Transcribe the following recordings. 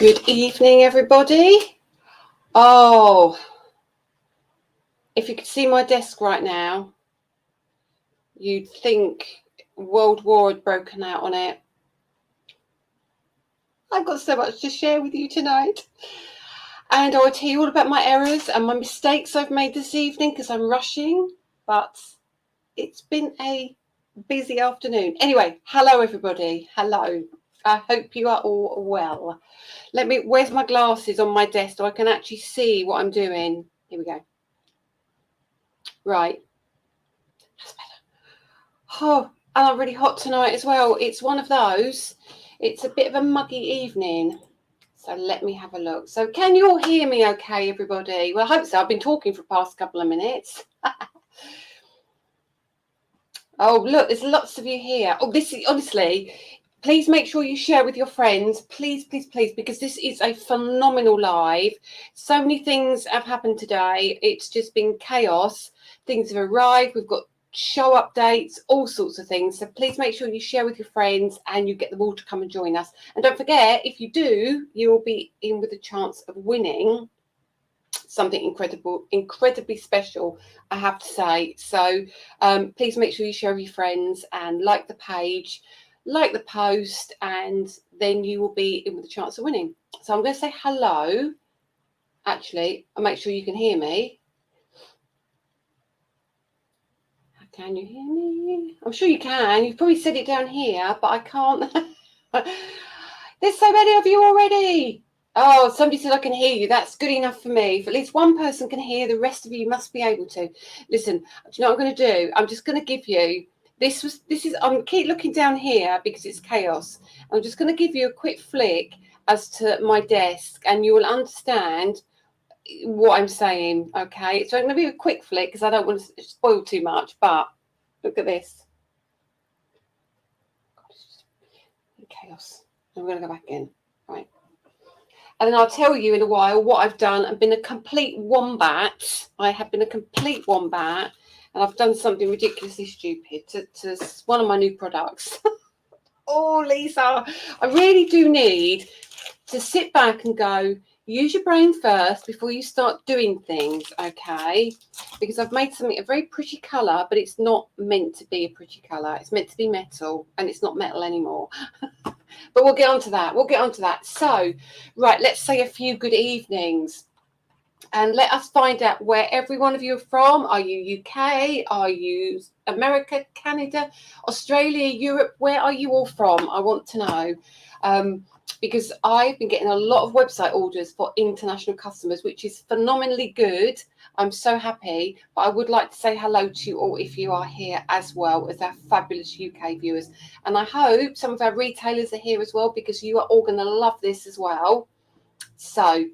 Good evening, everybody. Oh, if you could see my desk right now, you'd think World War had broken out on it. I've got so much to share with you tonight. And I'll tell you all about my errors and my mistakes I've made this evening because I'm rushing, but it's been a busy afternoon. Anyway, hello, everybody. Hello. I hope you are all well. Where's my glasses on my desk so I can actually see what I'm doing? Here we go. Right. That's better. Oh, and I'm really hot tonight as well. It's one of those. It's a bit of a muggy evening. So let me have a look. So can you all hear me okay, everybody? Well, I hope so. I've been talking for the past couple of minutes. Oh, look, there's lots of you here. Oh, this is honestly, please make sure you share with your friends. Please, please, please, because this is a phenomenal live. So many things have happened today. It's just been chaos. Things have arrived. We've got show updates, all sorts of things. So please make sure you share with your friends and you get them all to come and join us. And don't forget, if you do, you will be in with a chance of winning something incredibly special, I have to say. So please make sure you share with your friends and like the page, like the post, and then you will be in with a chance of winning. So I'm going to say hello. Actually, I'll make sure you can hear me. Can you hear me? I'm sure you can. You've probably said it down here, but I can't. There's so many of you already. Oh, somebody said I can hear you. That's good enough for me. If at least one person can hear, the rest of you must be able to. Listen, do you know what I'm going to do? I'm just going to give you, I'm keep looking down here because it's chaos. I'm just going to give you a quick flick as to my desk and you will understand what I'm saying, okay? So I'm going to be a quick flick because I don't want to spoil too much, but look at this. Chaos. I'm going to go back in, right? And then I'll tell you in a while what I've done. I've been a complete wombat. I have been a complete wombat. And I've done something ridiculously stupid to one of my new products. Oh, Lisa, I really do need to sit back and go, use your brain first before you start doing things, okay? Because I've made something a very pretty colour, but it's not meant to be a pretty colour. It's meant to be metal, and it's not metal anymore. But we'll get on to that. We'll get on to that. So, right, let's say a few good evenings. And let us find out where every one of you are from. Are you UK? Are you America, Canada, Australia, Europe? Where are you all from? I want to know. Because I've been getting a lot of website orders for international customers, which is phenomenally good. I'm so happy. But I would like to say hello to you all if you are here as well as our fabulous UK viewers. And I hope some of our retailers are here as well because you are all going to love this as well. So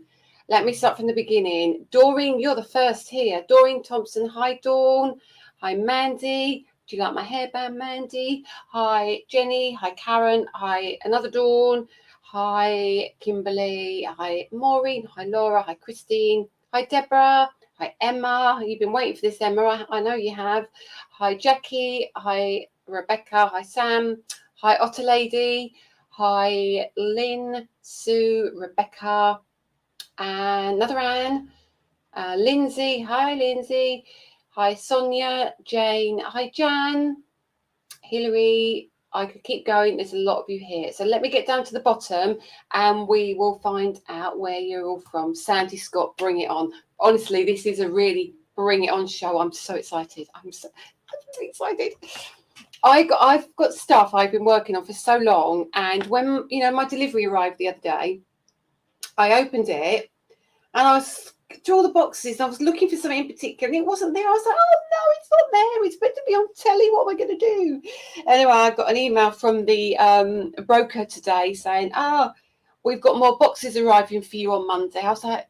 let me start from the beginning. Doreen, you're the first here. Doreen Thompson. Hi, Dawn. Hi, Mandy. Do you like my hairband, Mandy? Hi, Jenny. Hi, Karen. Hi, another Dawn. Hi, Kimberly. Hi, Maureen. Hi, Laura. Hi, Christine. Hi, Deborah. Hi, Emma. You've been waiting for this, Emma. I know you have. Hi, Jackie. Hi, Rebecca. Hi, Sam. Hi, Otter Lady. Hi, Lynn, Sue, Rebecca, and another Anne. Lindsay. Hi, Lindsay. Hi, Sonia. Jane. Hi, Jan. Hilary. I could keep going. There's a lot of you here. So let me get down to the bottom and we will find out where you're all from. Sandy Scott, bring it on. Honestly, this is a really bring it on show. I'm so excited. I'm so excited. I've got stuff I've been working on for so long. And when, my delivery arrived the other day, I opened it and I was through all the boxes and I was looking for something in particular and it wasn't there. I was like, oh no, it's not there. It's meant to be on telly. What am I going to do? Anyway, I got an email from the broker today saying, we've got more boxes arriving for you on Monday. I was like,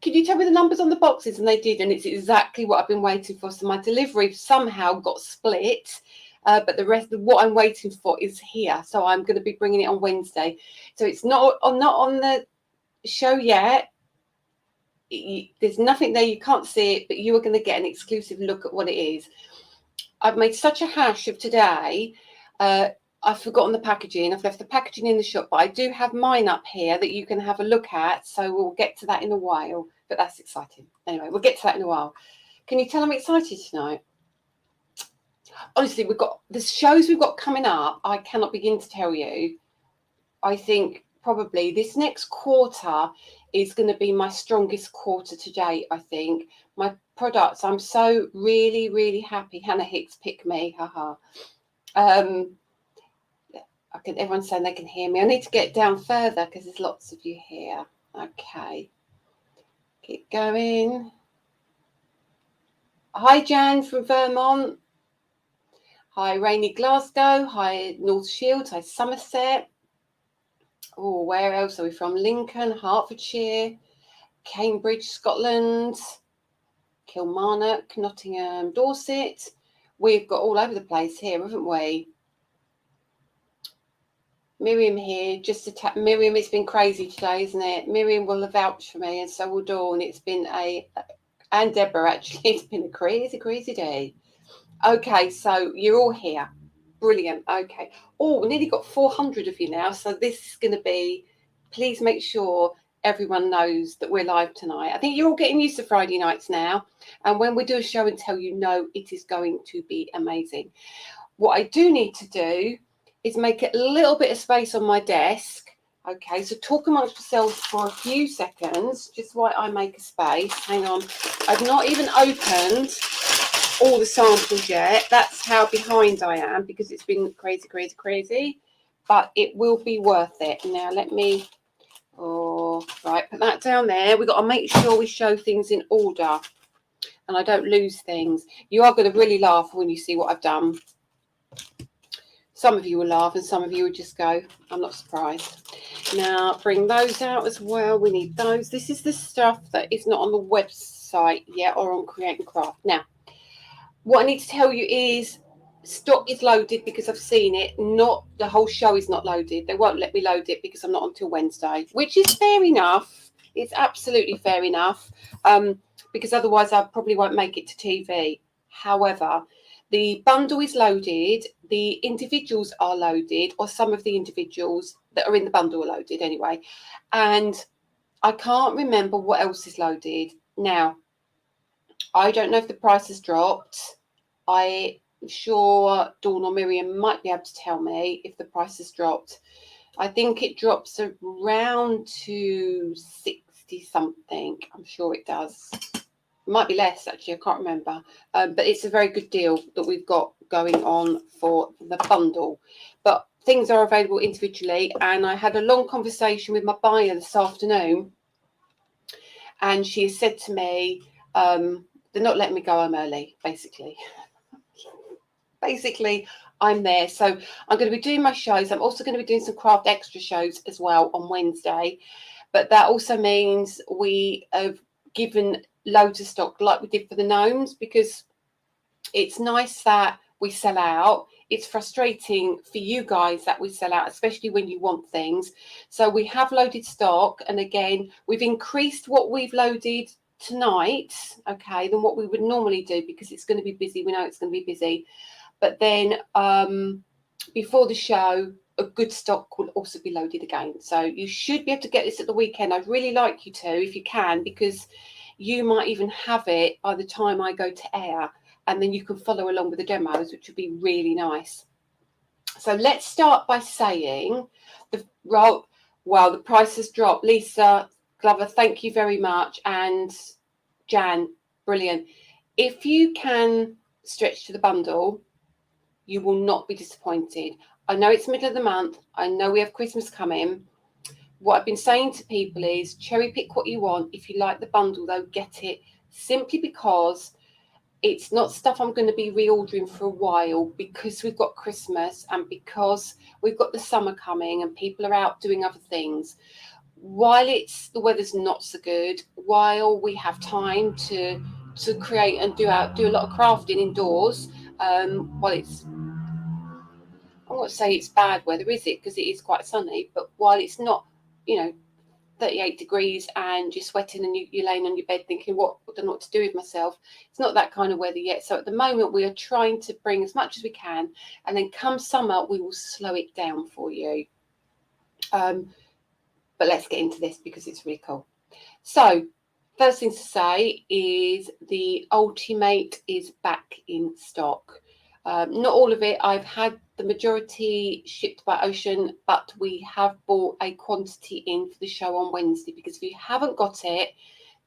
can you tell me the numbers on the boxes? And they did, and it's exactly what I've been waiting for. So my delivery somehow got split, but the rest of what I'm waiting for is here. So I'm going to be bringing it on Wednesday. So it's not on the show yet. There's nothing there, you can't see it, but you are going to get an exclusive look at what it is. I've made such a hash of today I've forgotten the packaging. I've left the packaging in the shop, but I do have mine up here that you can have a look at. So we'll get to that in a while, but that's exciting. Anyway, we'll get to that in a while. Can you tell I'm excited tonight? Honestly, we've got the shows we've got coming up. I cannot begin to tell you. I think probably this next quarter is going to be my strongest quarter to date. I think my products, I'm so really, really happy. Hannah Hicks, pick me. Haha. Everyone's saying they can hear me. I need to get down further because there's lots of you here. Okay. Keep going. Hi, Jan from Vermont. Hi, rainy Glasgow. Hi, North Shields. Hi, Somerset. Oh, where else are we from? Lincoln, Hertfordshire, Cambridge, Scotland, Kilmarnock, Nottingham, Dorset. We've got all over the place here, haven't we? Miriam here, just to tap. Miriam, it's been crazy today, isn't it? Miriam will vouch for me, and so will Dawn. It's been and Deborah, actually, it's been a crazy, crazy day. Okay, so you're all here. Brilliant. Okay. Oh, we nearly got 400 of you now. So this is going to be, please make sure everyone knows that we're live tonight. I think you're all getting used to Friday nights now. And when we do a show and tell, you know, it is going to be amazing. What I do need to do is make a little bit of space on my desk. Okay, so talk amongst yourselves for a few seconds, just while I make a space. Hang on. I've not even opened all the samples yet. That's how behind I am, because it's been crazy, crazy, crazy. But it will be worth it. Now, let me... Oh, right, put that down there. We've got to make sure we show things in order and I don't lose things. You are going to really laugh when you see what I've done. Some of you will laugh and some of you will just go, I'm not surprised. Now, bring those out as well. We need those. This is the stuff that is not on the website yet or on Create and Craft. Now, what I need to tell you is stock is loaded because I've seen it. Not the whole show is not loaded. They won't let me load it because I'm not until Wednesday, which is fair enough. It's absolutely fair enough, because otherwise I probably won't make it to TV. However, the bundle is loaded. The individuals are loaded, or some of the individuals that are in the bundle are loaded anyway. And I can't remember what else is loaded. Now, I don't know if the price has dropped. I'm sure Dawn or Miriam might be able to tell me if the price has dropped. I think it drops around to 60 something. I'm sure it does. It might be less, actually. I can't remember. But it's a very good deal that we've got going on for the bundle. But things are available individually. And I had a long conversation with my buyer this afternoon. And she said to me, they're not letting me go home early, basically. Basically, I'm there. So I'm going to be doing my shows. I'm also going to be doing some craft extra shows as well on Wednesday. But that also means we have given loads of stock like we did for the gnomes, because it's nice that we sell out. It's frustrating for you guys that we sell out, especially when you want things. So we have loaded stock. And again, we've increased what we've loaded tonight, okay, than what we would normally do, because it's going to be busy. We know it's going to be busy. But then before the show, a good stock will also be loaded again. So you should be able to get this at the weekend. I'd really like you to, if you can, because you might even have it by the time I go to air, and then you can follow along with the demos, which would be really nice. So let's start by saying, the price has dropped. Lisa Glover, thank you very much. And Jan, brilliant. If you can stretch to the bundle, you will not be disappointed. I know it's middle of the month. I know we have Christmas coming. What I've been saying to people is cherry pick what you want. If you like the bundle, though, get it, simply because it's not stuff I'm going to be reordering for a while, because we've got Christmas and because we've got the summer coming and people are out doing other things. While the weather's not so good, while we have time to create and do a lot of crafting indoors, while it's, I won't say it's bad weather, is it? Because it is quite sunny. But while it's not, 38 degrees and you're sweating and you're laying on your bed thinking, what, I don't know what to do with myself. It's not that kind of weather yet. So at the moment, we are trying to bring as much as we can. And then come summer, we will slow it down for you. But let's get into this because it's really cool. So first thing to say is the Ultimate is back in stock. Not all of it. I've had the majority shipped by ocean, but we have bought a quantity in for the show on Wednesday, because if you haven't got it,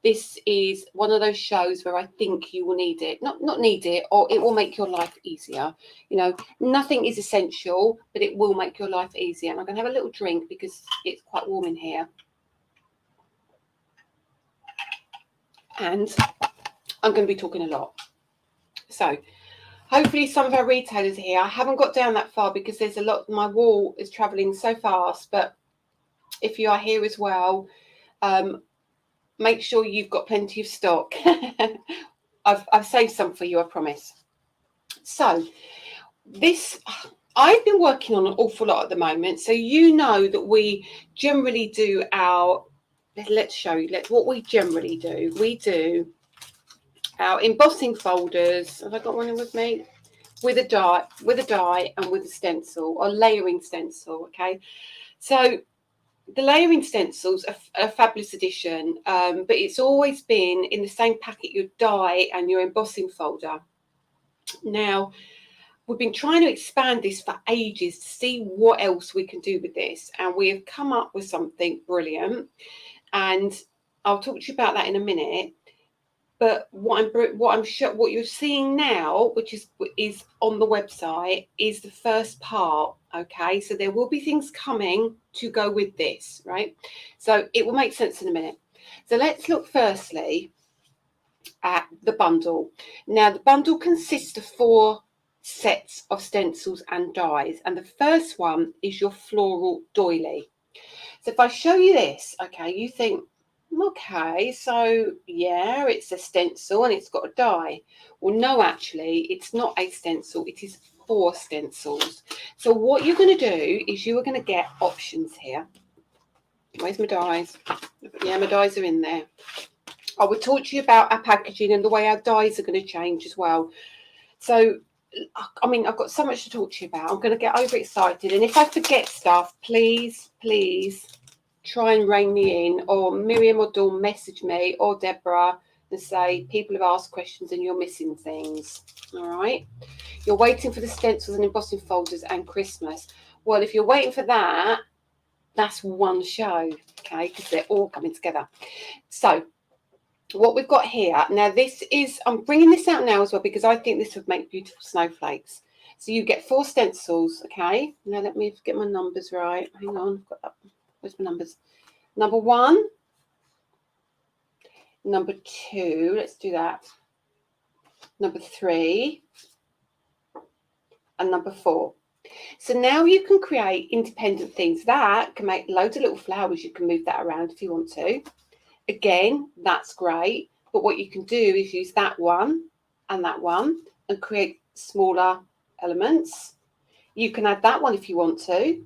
this is one of those shows where I think you will need it. Not need it, or it will make your life easier. You know, nothing is essential, but it will make your life easier. And I'm going to have a little drink because it's quite warm in here. And I'm going to be talking a lot. So hopefully some of our retailers are here. I haven't got down that far because there's a lot. My wall is traveling so fast. But if you are here as well, make sure you've got plenty of stock. I've saved some for you, I promise. So this, I've been working on an awful lot at the moment. So you know that we generally do our, let's show you what we generally do. We do our embossing folders. Have I got one in with me? With a die and with a stencil, or layering stencil. Okay, so the layering stencils are a fabulous addition, but it's always been in the same packet, your die and your embossing folder. Now, we've been trying to expand this for ages to see what else we can do with this, and we have come up with something brilliant, and I'll talk to you about that in a minute. But what you're seeing now, which is on the website, is the first part. Okay, so there will be things coming to go with this, right? So it will make sense in a minute. So let's look firstly at the bundle. Now, the bundle consists of 4 sets of stencils and dies, and the first one is your floral doily. So if I show you this, okay, you think, okay, so yeah, it's a stencil and it's got a die. Well, no, actually, it's not a stencil. It is 4 stencils. So what you're going to do is you are going to get options here. Where's my dies? Yeah, my dies are in there. I will talk to you about our packaging and the way our dies are going to change as well. So, I mean, I've got so much to talk to you about. I'm going to get overexcited. And if I forget stuff, please try and rein me in, or Miriam or Dawn message me, or Deborah, and say people have asked questions and you're missing things. All right, you're waiting for the stencils and embossing folders and Christmas. Well, if you're waiting for that, that's one show, okay, because they're all coming together. So what we've got here now, this is, I'm bringing this out now as well because I think this would make beautiful snowflakes. So you get 4 stencils, okay. Now let me get my numbers right. Hang on, I've got that. Where's my numbers? Number 1, number 2, let's do that. Number 3, and number 4. So now you can create independent things. That can make loads of little flowers. You can move that around if you want to. Again, that's great. But what you can do is use that one and create smaller elements. You can add that one if you want to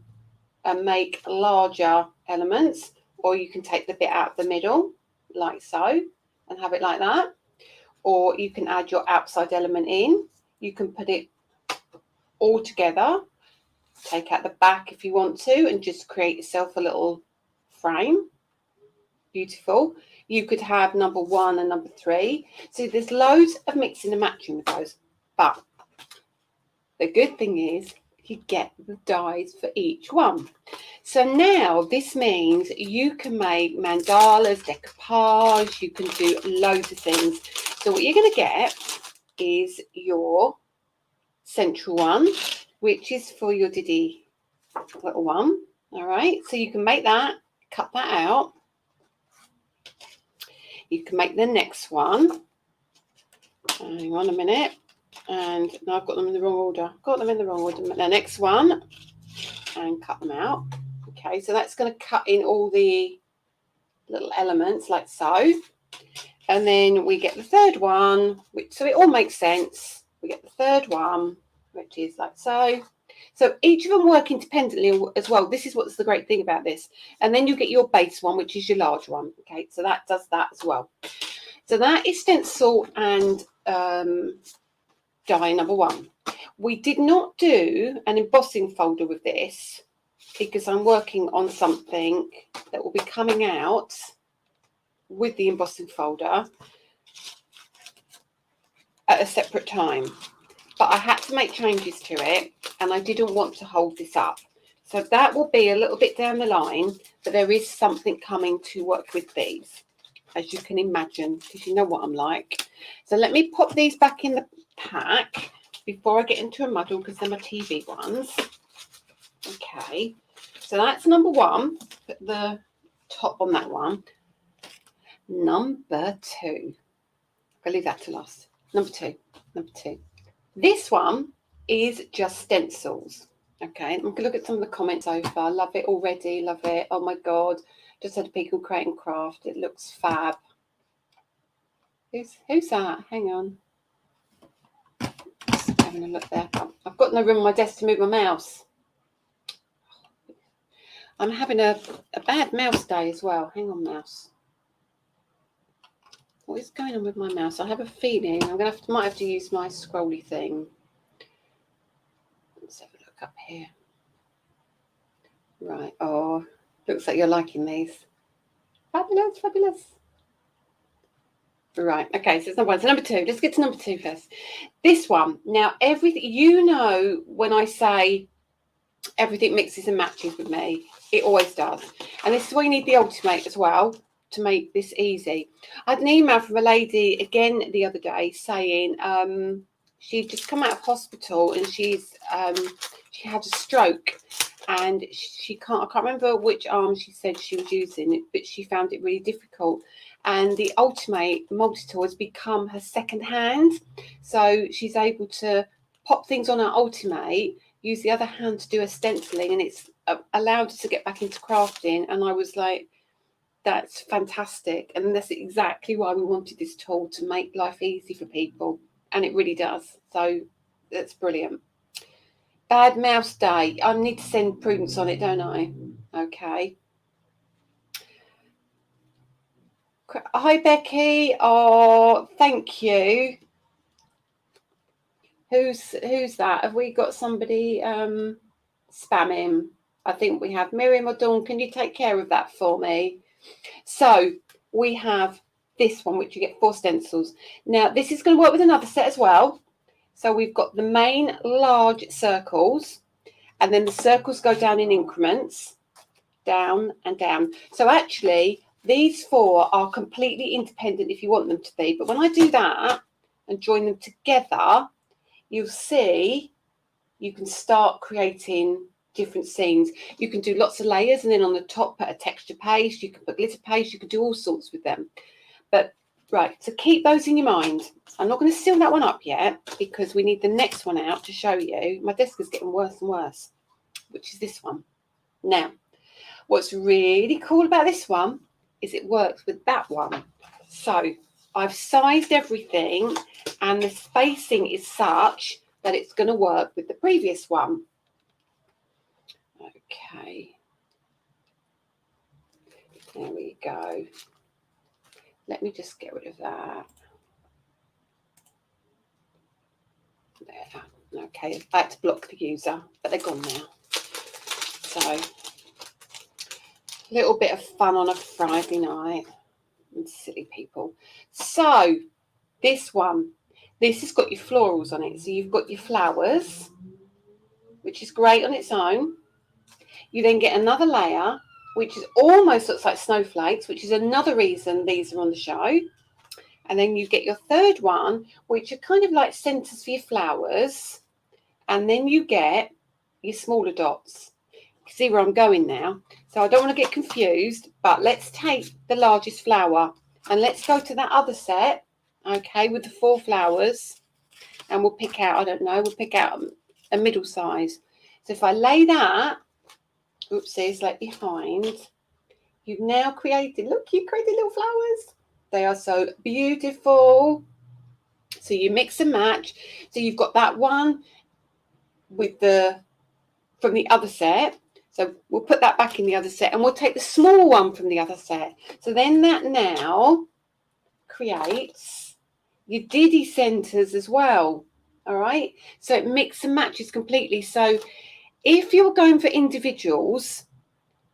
and make larger elements, or you can take the bit out of the middle like so and have it like that, or you can add your outside element in. You can put it all together, take out the back if you want to, and just create yourself a little frame. Beautiful. You could have number 1 and number 3. So there's loads of mixing and matching with those, but the good thing is you get the dies for each one. So now this means you can make mandalas, decoupage, you can do loads of things. So what you're going to get is your central one, which is for your diddy little one. All right, so you can make that, cut that out. You can make the next one. Hang on a minute. And now I've got them in the wrong order. The next one, and cut them out. Okay, so that's going to cut in all the little elements like so. And then we get the third one, so it all makes sense. We get the third one, which is like so. So each of them work independently as well. This is what's the great thing about this. And then you get your base one, which is your large one. Okay, so that does that as well. So that is stencil and die number one. We did not do an embossing folder with this because I'm working on something that will be coming out with the embossing folder at a separate time. But I had to make changes to it and I didn't want to hold this up. So that will be a little bit down the line, but there is something coming to work with these, as you can imagine, because you know what I'm like. So let me pop these back in the pack before I get into a muddle, because they're my TV ones. Okay, so that's number one. Put the top on that one. Number two. I'll leave that to last. Number two. This one is just stencils. Okay, I'm going to look at some of the comments over. I love it already, love it. Oh my God, just had a peek on Create and Craft. It looks fab. Who's that? Hang on. Just having a look there. I've got no room on my desk to move my mouse. I'm having a bad mouse day as well. Hang on, mouse. What is going on with my mouse? I have a feeling I'm going to might have to use my scrolly thing. Let's have a look up here. Right. Oh, looks like you're liking these. Fabulous, fabulous. Right. Okay. So it's number one. So number two. Let's get to number two first. This one. Now, everything, you know, when I say everything mixes and matches with me, it always does. And this is why you need the Ultimate as well to make this easy. I had an email from a lady again the other day saying she'd just come out of hospital and she had a stroke and I can't remember which arm she said she was using, but she found it really difficult. And the Ultimate multi-tool has become her second hand. So she's able to pop things on her Ultimate, use the other hand to do her stenciling, and it's allowed her to get back into crafting. And I was like, that's fantastic. And that's exactly why we wanted this tool, to make life easy for people. And it really does. So that's brilliant. Bad mouse day. I need to send Prudence on it, don't I? Okay. Hi, Becky. Oh, thank you. Who's that? Have we got somebody spamming? I think we have. Miriam or Dawn, can you take care of that for me? So we have this one, which you get 4 stencils. Now, this is going to work with another set as well. So we've got the main large circles, and then the circles go down in increments, down and down. So actually, these 4 are completely independent if you want them to be. But when I do that and join them together, you'll see you can start creating different scenes. You can do lots of layers, and then on the top put a texture paste. You can put glitter paste. You can do all sorts with them. But right, so keep those in your mind. I'm not going to seal that one up yet because we need the next one out to show you. My desk is getting worse and worse, which is this one. Now, what's really cool about this one is it works with that one. So I've sized everything and the spacing is such that it's going to work with the previous one. Okay. There we go. Let me just get rid of that. There. Okay, I had to block the user, but they're gone now. So, a little bit of fun on a Friday night. And silly people. So, this one, this has got your florals on it. So, you've got your flowers, which is great on its own. You then get another layer, which is almost looks like snowflakes, which is another reason these are on the show. And then you get your third one, which are kind of like centers for your flowers. And then you get your smaller dots. You see where I'm going now? So I don't want to get confused, but let's take the largest flower and let's go to that other set, okay, with the 4 flowers. And we'll pick out, I don't know, we'll pick out a middle size. So if I lay that, oopsie, it's like behind, you've now created, look, you've created little flowers. They are so beautiful. So you mix and match. So you've got that one with the from the other set. So we'll put that back in the other set, and we'll take the small one from the other set. So then that now creates your diddy centres as well. All right, so it mix and matches completely. So if you're going for individuals,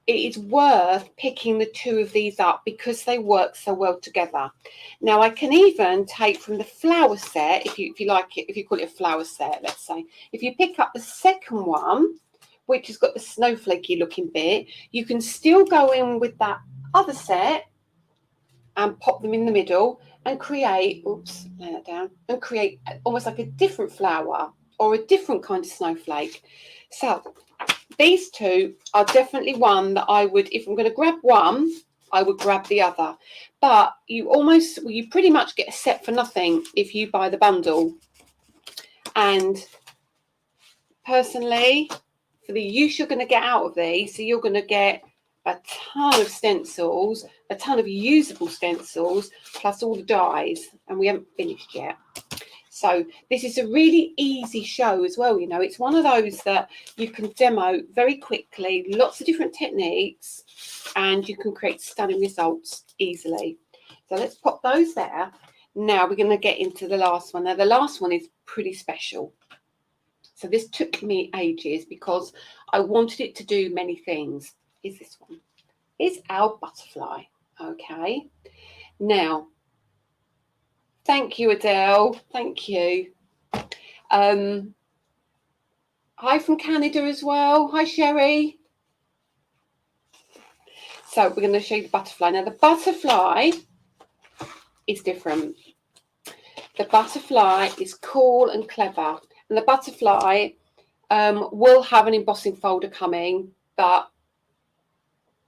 it is worth picking the two of these up because they work so well together. Now I can even take from the flower set, if you like it, if you call it a flower set, let's say, if you pick up the second one, which has got the snowflakey looking bit, you can still go in with that other set and pop them in the middle and create, oops, lay that down, and create almost like a different flower or a different kind of snowflake. So these two are definitely one that I would, if I'm going to grab one, I would grab the other. But you pretty much get a set for nothing if you buy the bundle. And personally, for the use you're going to get out of these, so you're going to get a ton of stencils, a ton of usable stencils, plus all the dies, and we haven't finished yet. So this is a really easy show as well. You know, it's one of those that you can demo very quickly, lots of different techniques, and you can create stunning results easily. So let's pop those there. Now we're going to get into the last one. Now the last one is pretty special. So this took me ages because I wanted it to do many things. Is this one? Is our butterfly. Okay. Now, thank you, Adele. Thank you. Hi from Canada as well. Hi, Sherry. So we're going to show you the butterfly. Now, the butterfly is different. The butterfly is cool and clever. And the butterfly will have an embossing folder coming, but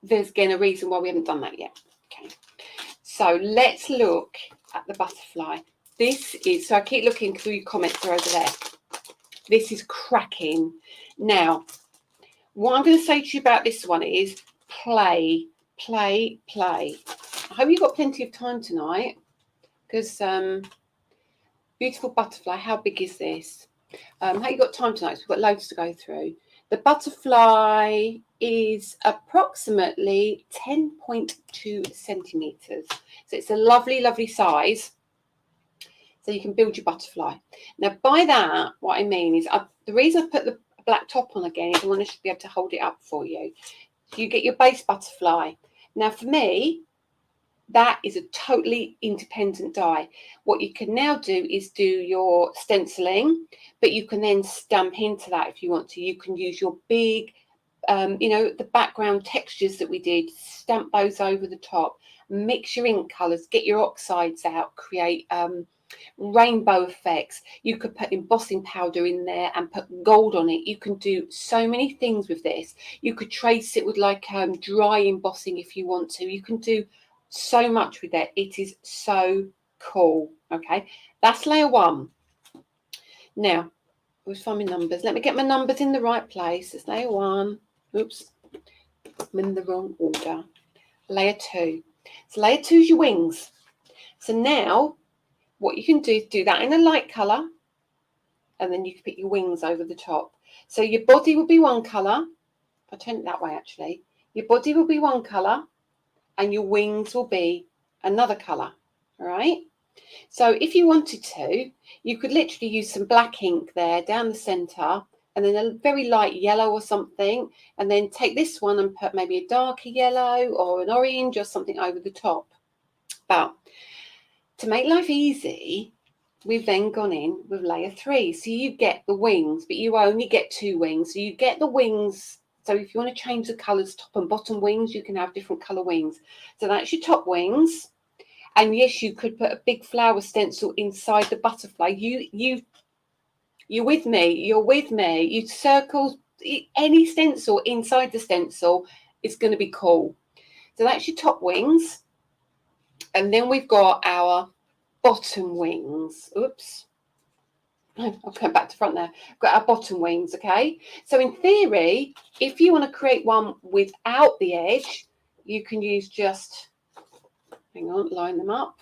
there's again a reason why we haven't done that yet. Okay. So let's look at the butterfly. This is, so I keep looking through your comments, are over there. This is cracking. Now, what I'm going to say to you about this one is play, play, play. I hope you've got plenty of time tonight because beautiful butterfly, how big is this? How you got time tonight? So we've got loads to go through. The butterfly is approximately 10.2 centimetres. So it's a lovely, lovely size. So you can build your butterfly. Now, by that, what I mean is the reason I put the black top on again is I want to be able to hold it up for you. So you get your base butterfly. Now, for me, that is a totally independent die. What you can now do is do your stenciling, but you can then stamp into that if you want to. You can use your big, you know, the background textures that we did, stamp those over the top, mix your ink colours, get your oxides out, create rainbow effects. You could put embossing powder in there and put gold on it. You can do so many things with this. You could trace it with like dry embossing if you want to. You can do so much with that. It is so cool. Okay, that's layer one. Now let's find my numbers. Let me get my numbers in the right place. It's layer one. Oops, I'm in the wrong order. Layer two. So layer two is your wings. So now what you can do is do that in a light colour, and then you can put your wings over the top. So your body will be one colour. If I turn it that way, actually, your body will be one colour and your wings will be another colour. All right. So if you wanted to, you could literally use some black ink there down the centre, and then a very light yellow or something, and then take this one and put maybe a darker yellow or an orange or something over the top. But to make life easy, we've then gone in with layer three. So you get the wings, but you only get two wings. So you get the wings. So if you want to change the colours, top and bottom wings, you can have different colour wings. So that's your top wings. And yes, you could put a big flower stencil inside the butterfly. You're with me. You're with me. You circle any stencil inside the stencil. It's going to be cool. So that's your top wings. And then we've got our bottom wings. Oops. I'll come back to front there. We've got our bottom wings, okay? So in theory, if you want to create one without the edge, you can use just, hang on, line them up,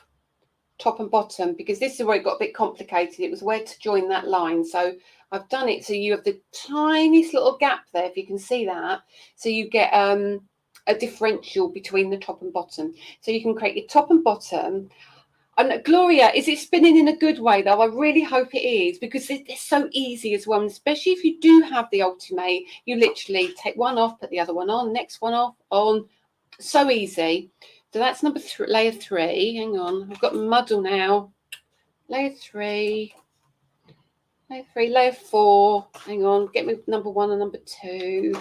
top and bottom, because this is where it got a bit complicated. It was where to join that line. So I've done it so you have the tiniest little gap there, if you can see that. So you get a differential between the top and bottom. So you can create your top and bottom. And Gloria, is it spinning in a good way though? I really hope it is, because it's so easy as well. And especially if you do have the ultimate, you literally take one off, put the other one on, next one off, on. So easy. So that's layer 3. Hang on, I've got muddle now. Layer 3, layer 4. Hang on, get me number 1 and number 2.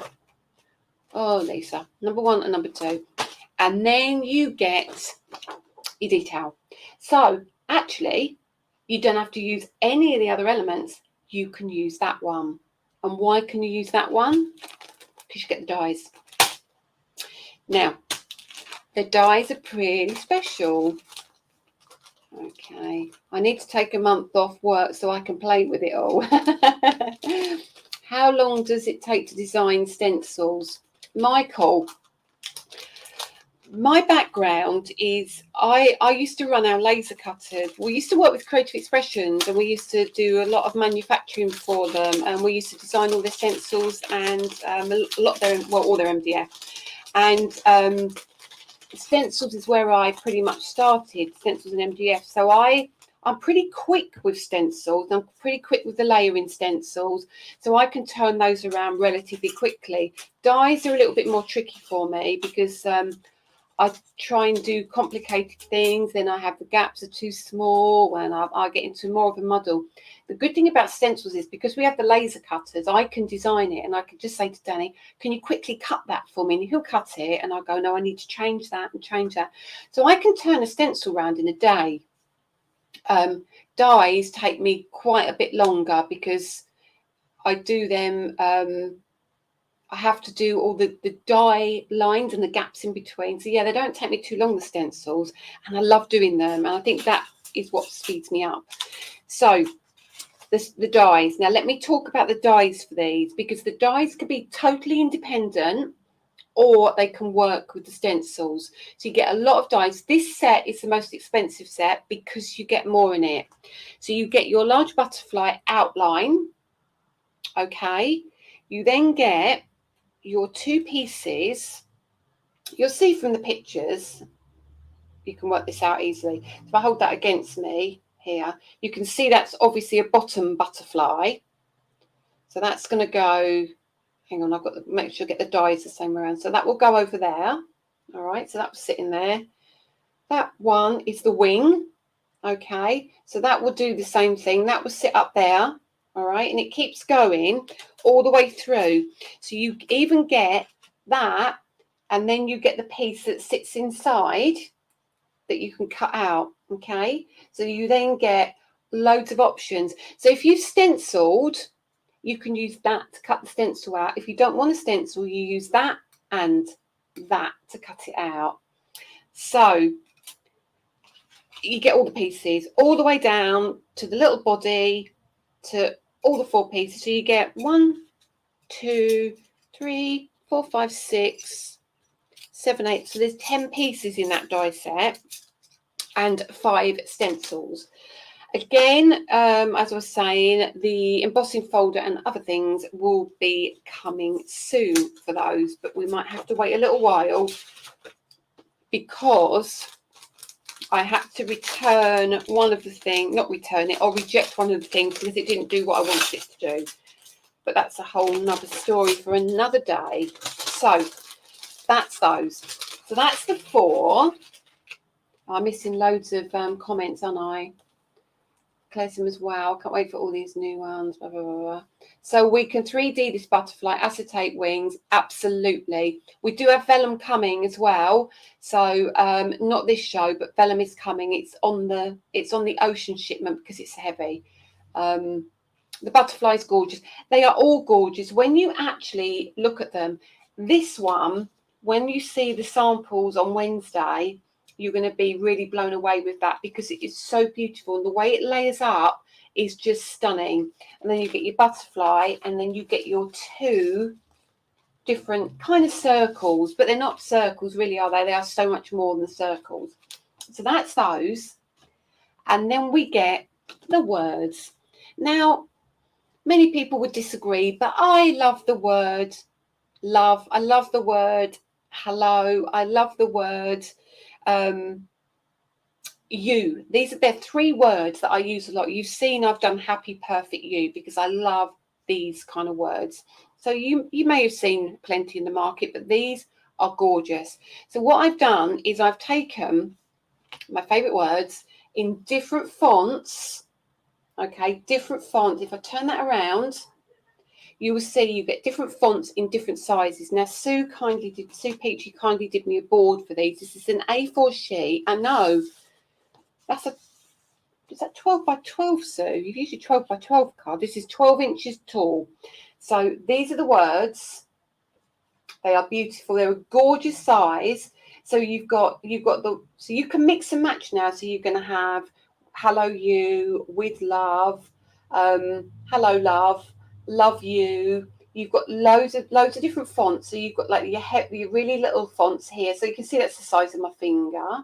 Oh, Lisa, number 1 and number 2. And then you get your detail. So actually, you don't have to use any of the other elements. You can use that one. And why can you use that one? Because you get the dies. Now, the dies are pretty special. Okay, I need to take a month off work so I can play with it all. How long does it take to design stencils? Michael, my background is I used to run our laser cutters. We used to work with Creative Expressions, and we used to do a lot of manufacturing for them, and we used to design all their stencils and a lot of their, well, all their MDF. And stencils is where I pretty much started, stencils and MDF. So I'm pretty quick with stencils. I'm pretty quick with the layering stencils, so I can turn those around relatively quickly. Dies are a little bit more tricky for me, because I try and do complicated things, then I have the gaps are too small, and I get into more of a muddle. The good thing about stencils is, because we have the laser cutters, I can design it, and I can just say to Danny, can you quickly cut that for me? And he'll cut it, and I'll go, no, I need to change that and change that. So I can turn a stencil around in a day. Dies take me quite a bit longer, because I do them, I have to do all the die lines and the gaps in between. So yeah, they don't take me too long, the stencils, and I love doing them, and I think that is what speeds me up. So the dies. Now let me talk about the dies for these, because the dies can be totally independent, or they can work with the stencils. So you get a lot of dies. This set is the most expensive set because you get more in it. So you get your large butterfly outline. Okay, you then get your 2 pieces. You'll see from the pictures, you can work this out easily. If I hold that against me here, you can see that's obviously a bottom butterfly. So that's going to go, hang on, I've got to make sure I get the dies the same way around. So that will go over there. All right, so that was sitting there. That one is the wing. Okay, so that will do the same thing. That will sit up there. All right, and it keeps going all the way through. So you even get that, and then you get the piece that sits inside that you can cut out. Okay, so you then get loads of options. So if you've stenciled, you can use that to cut the stencil out. If you don't want a stencil, you use that and that to cut it out. So you get all the pieces all the way down to the little body, to all the 4 pieces. So you get 1, 2, 3, 4, 5, 6, 7, 8. So there's 10 pieces in that die set, and 5 stencils. Again, as I was saying, the embossing folder and other things will be coming soon for those, but we might have to wait a little while, because I had to return one of the things, not return it, or reject one of the things, because it didn't do what I wanted it to do. But that's a whole nother story for another day. So that's those. So that's the 4. I'm missing loads of comments, aren't I? Close them as well. Can't wait for all these new ones. Blah, blah, blah, blah. So we can 3D this butterfly, acetate wings. Absolutely. We do have vellum coming as well. So not this show, but vellum is coming. It's on the ocean shipment, because it's heavy. The butterfly's gorgeous. They are all gorgeous. When you actually look at them, this one, when you see the samples on Wednesday, you're going to be really blown away with that, because it is so beautiful, and the way it layers up is just stunning. And then you get your butterfly, and then you get your 2 different kind of circles, but they're not circles really, are they? They are so much more than circles. So that's those. And then we get the words. Now, Many people would disagree, but I love the word love. I love the word hello. I love the word you. They're 3 words that I use a lot. You've seen I've done happy, perfect you because I love these kind of words. So you may have seen plenty in the market, but these are gorgeous. So what I've done is I've taken my favorite words in different fonts. Okay, different fonts. If I turn that around, you will see you get different fonts in different sizes. Now, Sue Peachy kindly did me a board for these. This is an A4 sheet. I know is that 12 by 12, Sue? You've used a 12 by 12 card. This is 12 inches tall. So these are the words. They are beautiful. They're a gorgeous size. So you've got so you can mix and match now. So you're going to have hello you, with love, hello love, love you. You've got loads of different fonts. So you've got like your really little fonts here. So you can see that's the size of my finger.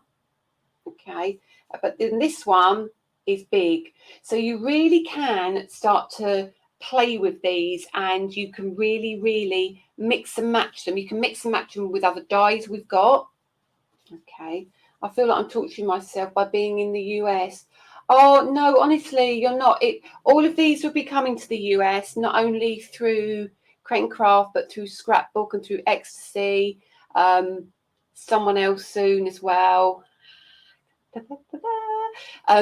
Okay, but then this one is big. So you really can start to play with these, and you can really mix and match them. You can mix and match them with other dyes we've got. Okay, I feel like I'm torturing myself by being in the US. Oh no, honestly, you're not. All of these will be coming to the US, not only through Create and Craft, but through Scrapbook and through Ecstasy. Someone else soon as well.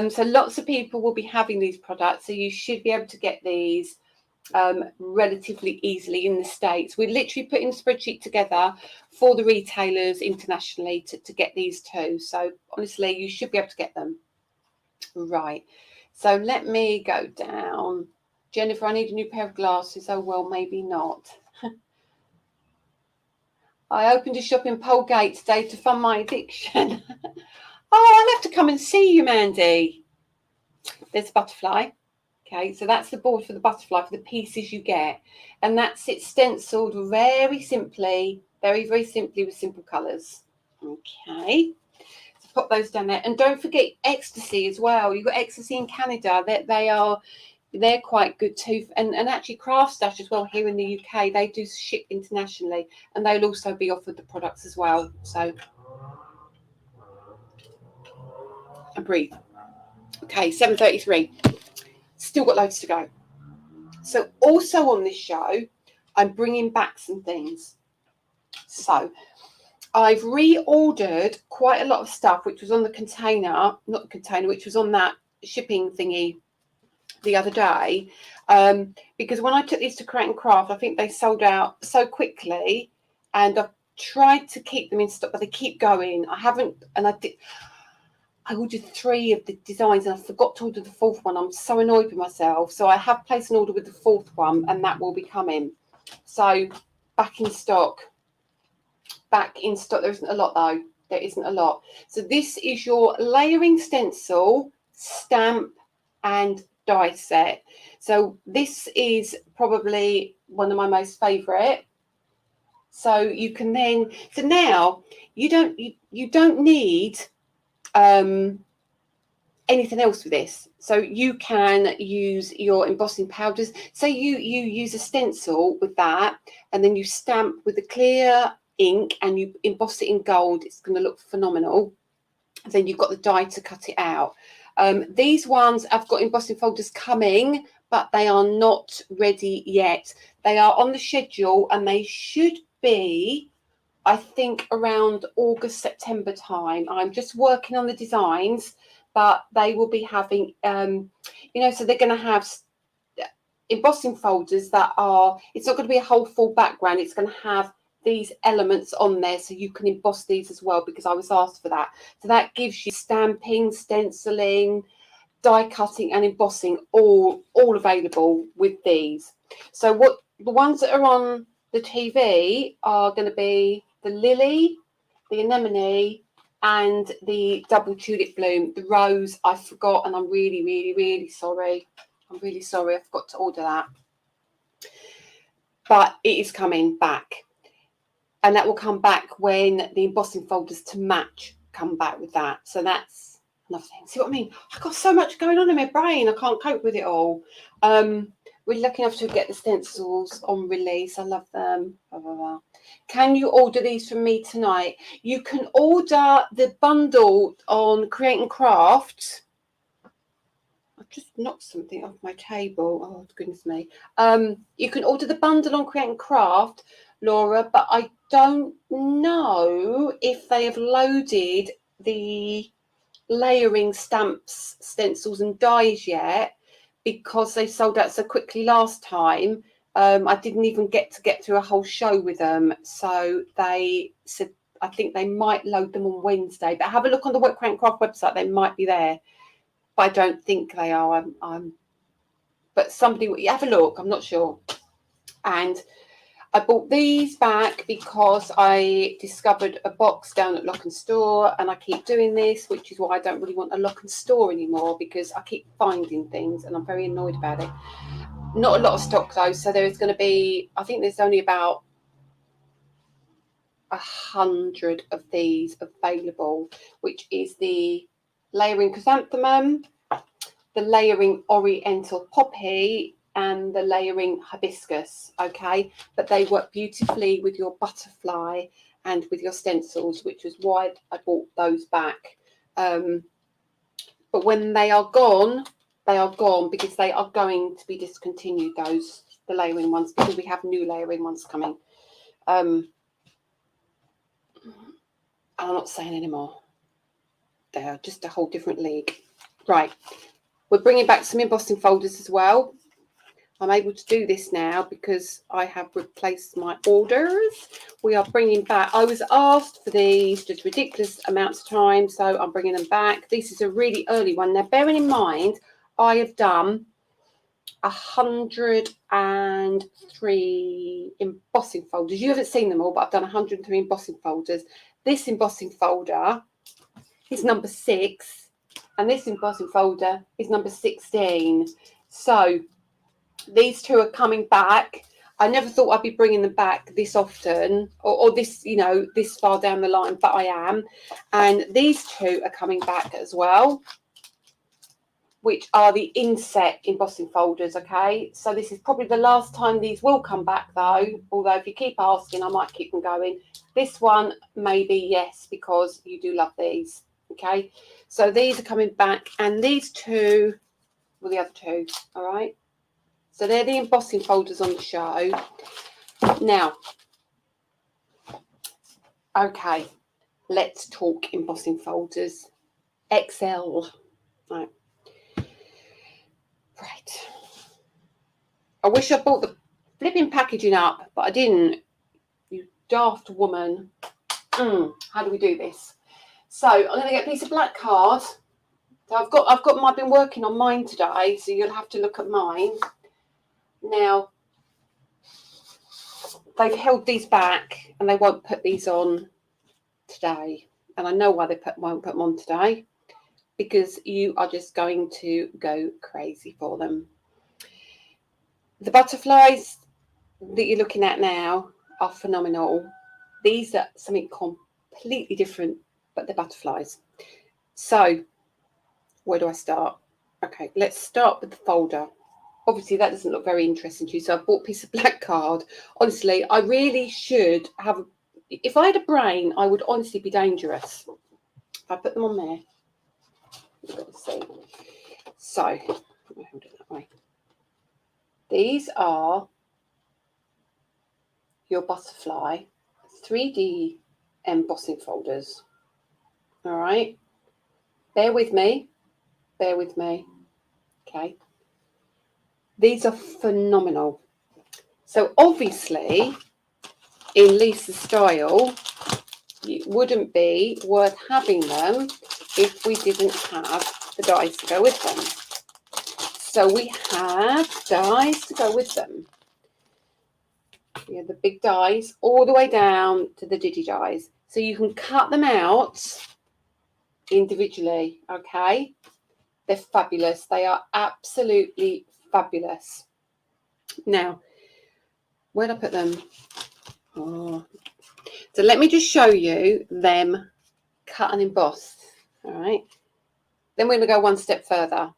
So lots of people will be having these products, so you should be able to get these relatively easily in the States. We're literally putting a spreadsheet together for the retailers internationally to get these too. So honestly, you should be able to get them. Right, so let me go down. Jennifer, I need a new pair of glasses. Oh well, maybe not. I opened a shop in Polegate today to fund my addiction. Oh, I'll have to come and see you, Mandy. There's a butterfly. Okay, so that's the board for the butterfly, for the pieces you get. And that's it stenciled very simply, very simply with simple colours. Okay, so pop those down there. And don't forget Ecstasy as well. You've got Ecstasy in Canada. They're quite good too. And actually Craft Stash as well here in the UK. They do ship internationally, and they'll also be offered the products as well. So and breathe. Okay, 7:33. Still got loads to go. So also on this show, I'm bringing back some things. So I've reordered quite a lot of stuff, which was on the container, not the container, which was on that shipping thingy the other day. Because when I took these to Create and Craft, I think they sold out so quickly, and I've tried to keep them in stock, but they keep going. I ordered 3 of the designs and I forgot to order the 4th one. I'm so annoyed with myself. So I have placed an order with the 4th one, and that will be coming. So back in stock. Back in stock. There isn't a lot though. There isn't a lot. So this is your layering stencil, stamp and die set. So this is probably one of my most favourite. So you can then, so now you don't need anything else with this. So you can use your embossing powders. Say you use a stencil with that, and then you stamp with the clear ink and you emboss it in gold. It's going to look phenomenal. Then you've got the die to cut it out. These ones I've got embossing folders coming, but they are not ready yet. They are on the schedule, and they should be, I think, around August, September time. I'm just working on the designs, but they will be having, so they're going to have embossing folders that are, it's not going to be a whole full background. It's going to have these elements on there, so you can emboss these as well, because I was asked for that. So that gives you stamping, stenciling, die cutting and embossing all available with these. So what the ones that are on the TV are going to be the lily, the anemone, and the double tulip bloom. The rose I forgot, and I'm really sorry. I'm really sorry, I forgot to order that. But it is coming back. And that will come back when the embossing folders to match come back with that. So that's another thing. See what I mean? I've got so much going on in my brain. I can't cope with it all. Really lucky enough to get the stencils on release. I love them. Blah, blah, blah. Can you order these from me tonight? You can order the bundle on Create and Craft. I just knocked something off my table. Oh, goodness me. You can order the bundle on Create and Craft, Laura, but I don't know if they have loaded the layering stamps, stencils and dies yet, because they sold out so quickly last time. I didn't even get through a whole show with them. So they said, I think they might load them on Wednesday, but have a look on the Create and Craft website. They might be there. But I don't think they are. But somebody, have a look. I'm not sure. And I bought these back because I discovered a box down at Lock and Store, and I keep doing this, which is why I don't really want a Lock and Store anymore, because I keep finding things and I'm very annoyed about it. Not a lot of stock though, so there is going to be, I think there's only about 100 of these available, which is the layering chrysanthemum, the layering oriental poppy, and the layering hibiscus. Okay, but they work beautifully with your butterfly and with your stencils, which was why I bought those back. But when they are gone because they are going to be discontinued, those, the layering ones, because we have new layering ones coming. I'm not saying anymore. They are just a whole different league. Right, we're bringing back some embossing folders as well. I'm able to do this now because I have replaced my orders. We are bringing back, I was asked for these just ridiculous amounts of time, so I'm bringing them back. This is a really early one. Now, bearing in mind, I have done 103 embossing folders. You haven't seen them all, but I've done 103 embossing folders. This embossing folder is number 6, and this embossing folder is number 16. So these two are coming back. I never thought I'd be bringing them back this often, or this, you know, this far down the line, but I am. And these two are coming back as well, which are the inset embossing folders. Okay, so this is probably the last time these will come back though, although if you keep asking, I might keep them going. This one maybe yes, because you do love these. Okay, so these are coming back, and these two, well, the other two. All right, so they're the embossing folders on the show. Now, okay, let's talk embossing folders. XL. Right. I wish I bought the flipping packaging up, but I didn't. You daft woman. How do we do this? So I'm going to get a piece of black card. So I've been working on mine today, so you'll have to look at mine. Now, they've held these back and they won't put these on today. And I know why they won't put them on today, because you are just going to go crazy for them. The butterflies that you're looking at now are phenomenal. These are something completely different, but they're butterflies. So where do I start? Okay, let's start with the folder. Obviously that doesn't look very interesting to you, so I bought a piece of black card. Honestly, I really should have, if I had a brain, I would honestly be dangerous. If I put them on there, you've got to see. So let me hold it that way. These are your butterfly 3D embossing folders. All right, bear with me. Okay, these are phenomenal. So obviously in Lisa's style, it wouldn't be worth having them if we didn't have the dies to go with them. So we have dies to go with them. Yeah, the big dies all the way down to the digi dies. So you can cut them out individually, okay? They're fabulous. They are absolutely fabulous. Now, where'd I put them? Oh. So let me just show you them cut and embossed, all right? Then we're going to go one step further.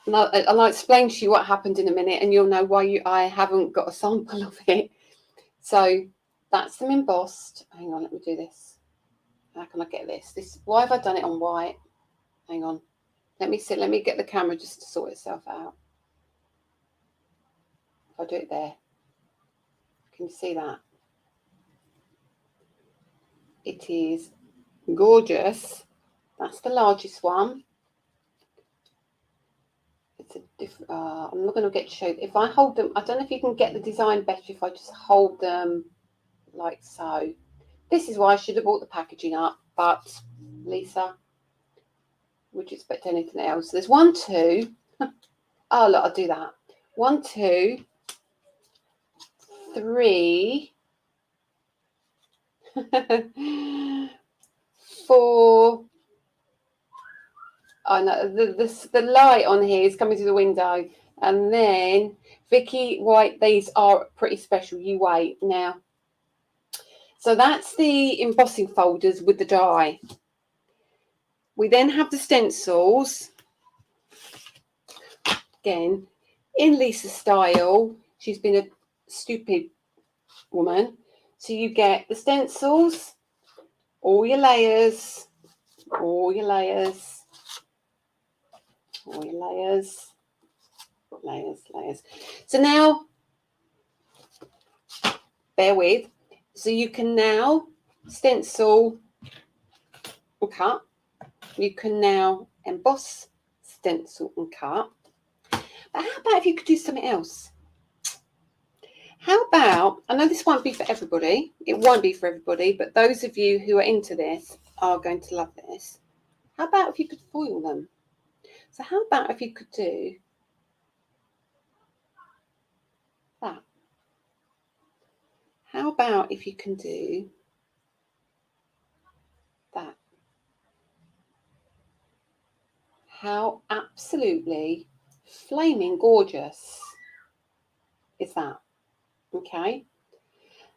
And I'll explain to you what happened in a minute, and you'll know why I haven't got a sample of it. So that's them embossed. Hang on, let me do this. How can I get this? Why have I done it on white? Hang on. Let me get the camera just to sort itself out. If I do it there. Can you see that? It is gorgeous. That's the largest one. It's a different. I'm not going to get to show. If I hold them, I don't know if you can get the design better if I just hold them like so. This is why I should have bought the packaging up, but Lisa, would you expect anything else? There's 1, 2. Oh, look, I'll do that. 1, 2, 3, 4. Oh no, the light on here is coming through the window. And then Vicky White, these are pretty special. You wait now. So that's the embossing folders with the die. We then have the stencils. Again, in Lisa's style, she's been a stupid woman. So you get the stencils, all your layers, all your layers, all your layers, layers. So now, bear with. So you can now stencil and cut. You can now emboss, stencil and cut. But how about if you could do something else? How about, I know this won't be for everybody. It won't be for everybody, but those of you who are into this are going to love this. How about if you could foil them? So how about if you could do that? How about if you can do that? How absolutely flaming gorgeous is that? Okay.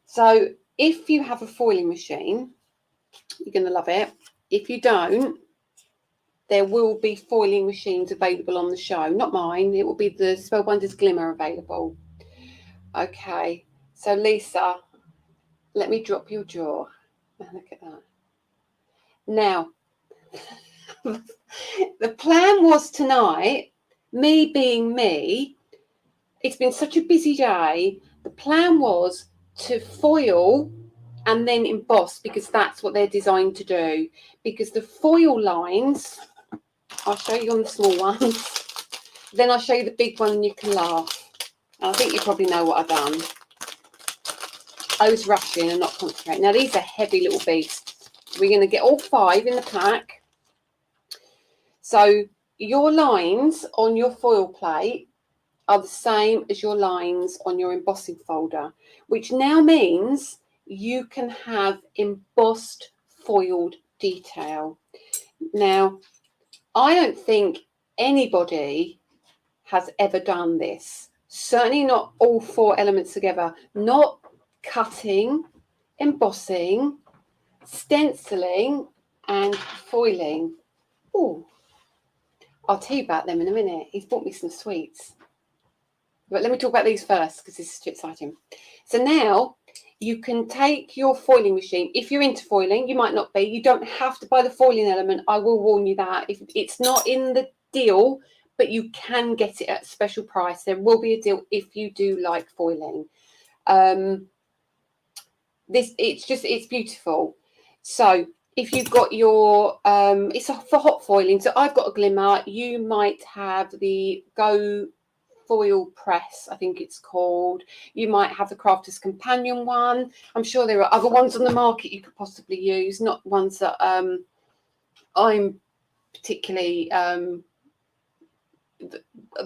So if you have a foiling machine, you're going to love it. If you don't, there will be foiling machines available on the show. Not mine. It will be the Spell Wonders Glimmer available. Okay. So Lisa, let me drop your jaw. Look at that. Now, the plan was tonight, me being me, it's been such a busy day. The plan was to foil and then emboss, because that's what they're designed to do. Because the foil lines, I'll show you on the small ones, then I'll show you the big one and you can laugh. And I think you probably know what I've done. I was rushing and not concentrating. Now these are heavy little beasts. We're going to get all 5 in the pack. So your lines on your foil plate are the same as your lines on your embossing folder, which now means you can have embossed foiled detail. Now, I don't think anybody has ever done this. Certainly not all 4 elements together. Not cutting, embossing, stenciling, and foiling. Oh, I'll tell you about them in a minute. He's bought me some sweets. But let me talk about these first, because this is too exciting. So now you can take your foiling machine. If you're into foiling, you might not be. You don't have to buy the foiling element. I will warn you that. If it's not in the deal, but you can get it at a special price. There will be a deal if you do like foiling. It's beautiful. So if you've got your, it's for hot foiling. So I've got a glimmer. You might have the Go Foil Press, I think it's called. You might have the Crafter's Companion one. I'm sure there are other ones on the market you could possibly use, not ones that I'm particularly, the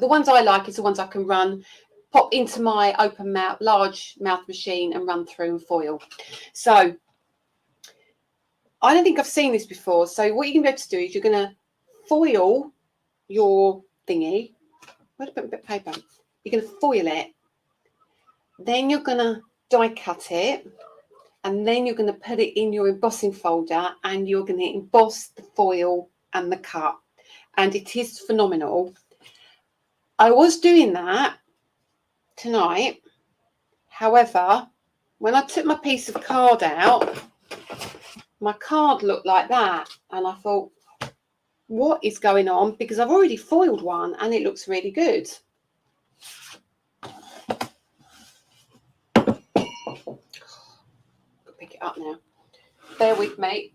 ones I like is the ones I can pop into my open mouth, large mouth machine and run through and foil. So I don't think I've seen this before. So what you're going to be able to do is you're going to foil your thingy. Where'd I put a bit of paper? You're going to foil it. Then you're going to die cut it. And then you're going to put it in your embossing folder and you're going to emboss the foil and the cut. And it is phenomenal. I was doing that tonight. However, when I took my piece of card out, my card looked like that. And I thought, what is going on? Because I've already foiled one and it looks really good. I'll pick it up now. Bear with me.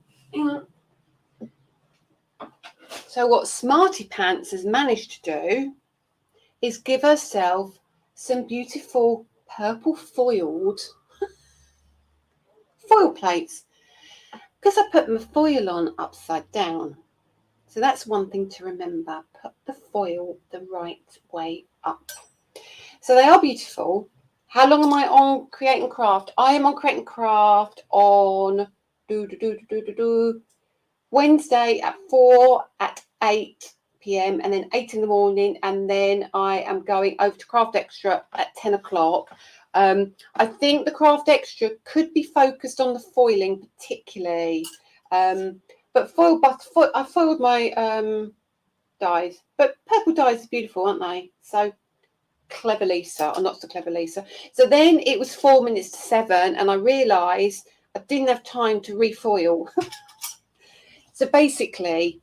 So what Smarty Pants has managed to do is give herself some beautiful purple foiled foil plates, because I put my foil on upside down. So that's one thing to remember. Put the foil the right way up. So they are beautiful. How long am I on Create and Craft? I am on Create and Craft on Wednesday at 4, at 8 p.m. and then 8 in the morning, and then I am going over to Craft Extra at 10 o'clock. I think the Craft Extra could be focused on the foiling particularly, but I foiled my dies, but purple dies is beautiful, aren't they? So clever Lisa, or not so clever Lisa. So then it was 4 minutes to 7 and I realised I didn't have time to refoil. So basically,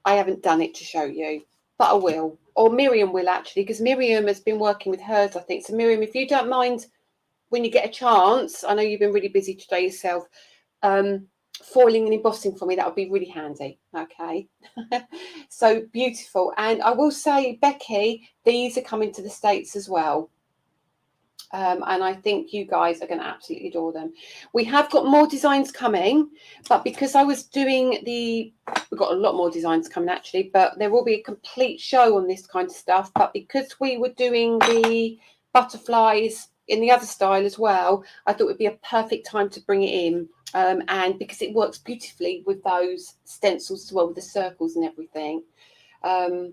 I haven't done it to show you, but I will. Or Miriam will, actually, because Miriam has been working with hers, I think. So Miriam, if you don't mind, when you get a chance, I know you've been really busy today yourself, foiling and embossing for me, that would be really handy. Okay. So beautiful. And I will say, Becky, these are coming to the States as well. And I think you guys are going to absolutely adore them. We have got more designs coming, but because I was doing we've got a lot more designs coming actually, but there will be a complete show on this kind of stuff. But because we were doing the butterflies in the other style as well, I thought it would be a perfect time to bring it in. And because it works beautifully with those stencils as well, with the circles and everything. I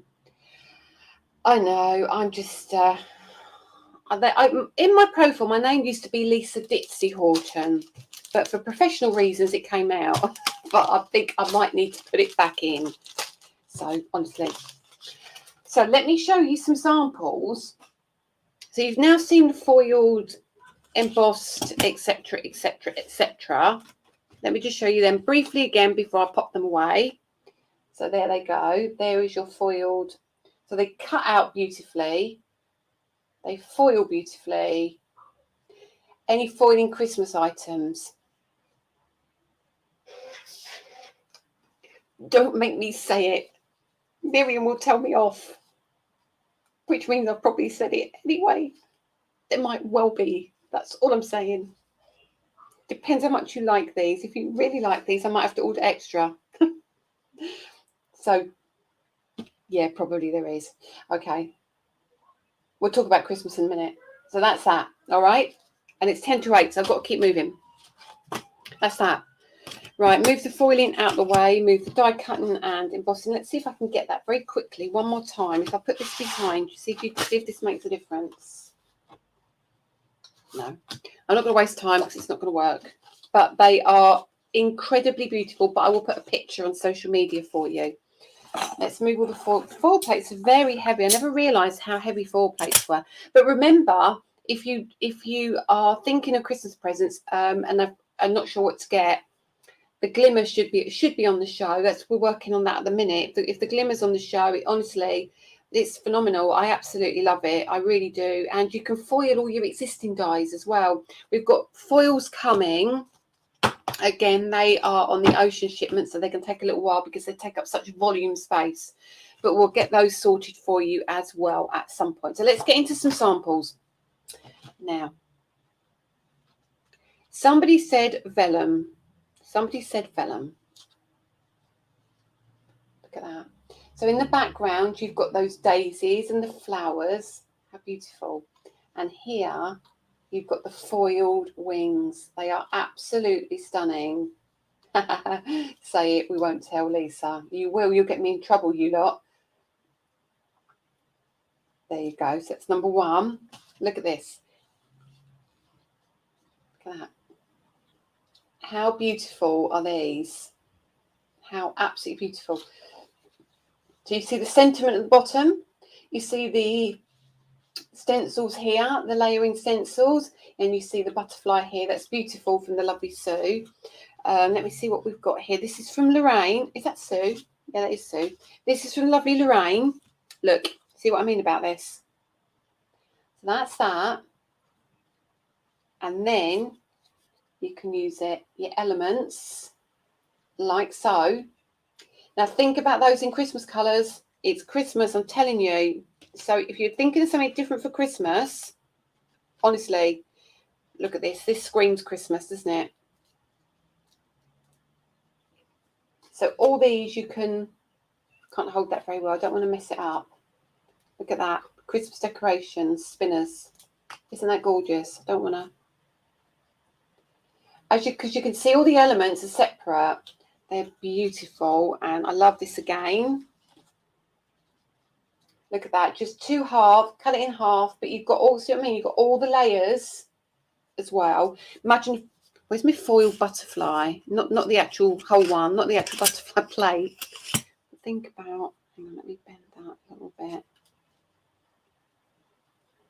know, I'm just... in my profile, my name used to be Lisa Ditsy Horton, but for professional reasons it came out. But I think I might need to put it back in. So honestly, so let me show you some samples. So you've now seen the foiled, embossed, etc., etc., etc. Let me just show you them briefly again before I pop them away. So there they go. There is your foiled. So they cut out beautifully. They foil beautifully. Any foiling Christmas items? Don't make me say it. Miriam will tell me off, which means I've probably said it anyway. It might well be. That's all I'm saying. Depends how much you like these. If you really like these, I might have to order extra. So, yeah, probably there is. Okay. We'll talk about Christmas in a minute. So that's that. All right. And it's 10 to 8, so I've got to keep moving. That's that. Right, move the foiling out the way, move the die cutting and embossing. Let's see if I can get that very quickly one more time. If I put this behind, see if this makes a difference. No, I'm not going to waste time because it's not going to work. But they are incredibly beautiful, but I will put a picture on social media for you. Let's move all the foil plates are very heavy. I never realised how heavy foil plates were. But remember, if you are thinking of Christmas presents and are not sure what to get, the glimmer should be on the show. We're working on that at the minute. If the glimmer's on the show, honestly, it's phenomenal. I absolutely love it. I really do. And you can foil all your existing dies as well. We've got foils coming. Again, they are on the ocean shipment, so they can take a little while because they take up such volume space. But we'll get those sorted for you as well at some point. So let's get into some samples now. Somebody said vellum. Somebody said vellum. Look at that. So in the background, you've got those daisies and the flowers. How beautiful. And here, you've got the foiled wings. They are absolutely stunning. Say it, we won't tell Lisa. You will, you'll get me in trouble, you lot. There you go. So that's number one. Look at this. Look at that. How beautiful are these? How absolutely beautiful. Do you see the sentiment at the bottom? You see the stencils here, the layering stencils, and you see the butterfly here. That's beautiful from the lovely Sue. Let me see what we've got here. This is from Lorraine. Is that Sue? Yeah, that is Sue. This is from lovely Lorraine. Look, see what I mean about this? So that's that. And then you can use your elements like so. Now think about those in Christmas colours. It's Christmas, I'm telling you. So if you're thinking of something different for Christmas, honestly, look at this. This screams Christmas, doesn't it? So all these you can't hold that very well. I don't want to mess it up. Look at that. Christmas decorations, spinners. Isn't that gorgeous? I don't want to. Because you can see all the elements are separate. They're beautiful. And I love this again. Look at that. Just two half, cut it in half. But you've got all, see what I mean? You've got all the layers as well. Imagine, where's my foil butterfly? Not the actual whole one. Not the actual butterfly plate. Think about, hang on, let me bend that a little bit.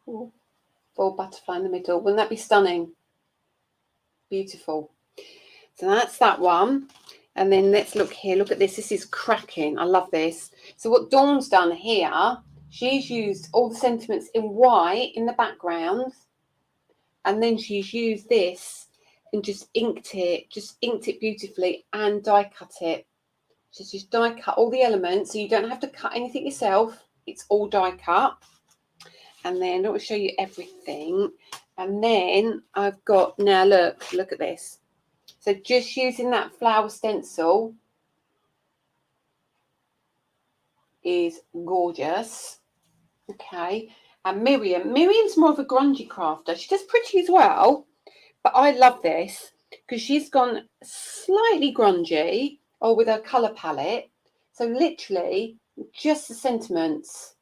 Ooh, foil butterfly in the middle. Wouldn't that be stunning? Beautiful. So that's that one. And then let's look here. Look at this. This is cracking. I love this. So what Dawn's done here, she's used all the sentiments in white in the background. And then she's used this and just inked it beautifully and die cut it. So just die cut all the elements. So you don't have to cut anything yourself. It's all die cut. And then I will show you everything. And then I've got, now look at this. So just using that flower stencil is gorgeous. Okay. And Miriam's more of a grungy crafter. She does pretty as well. But I love this because she's gone slightly grungy or with her colour palette. So literally just the sentiments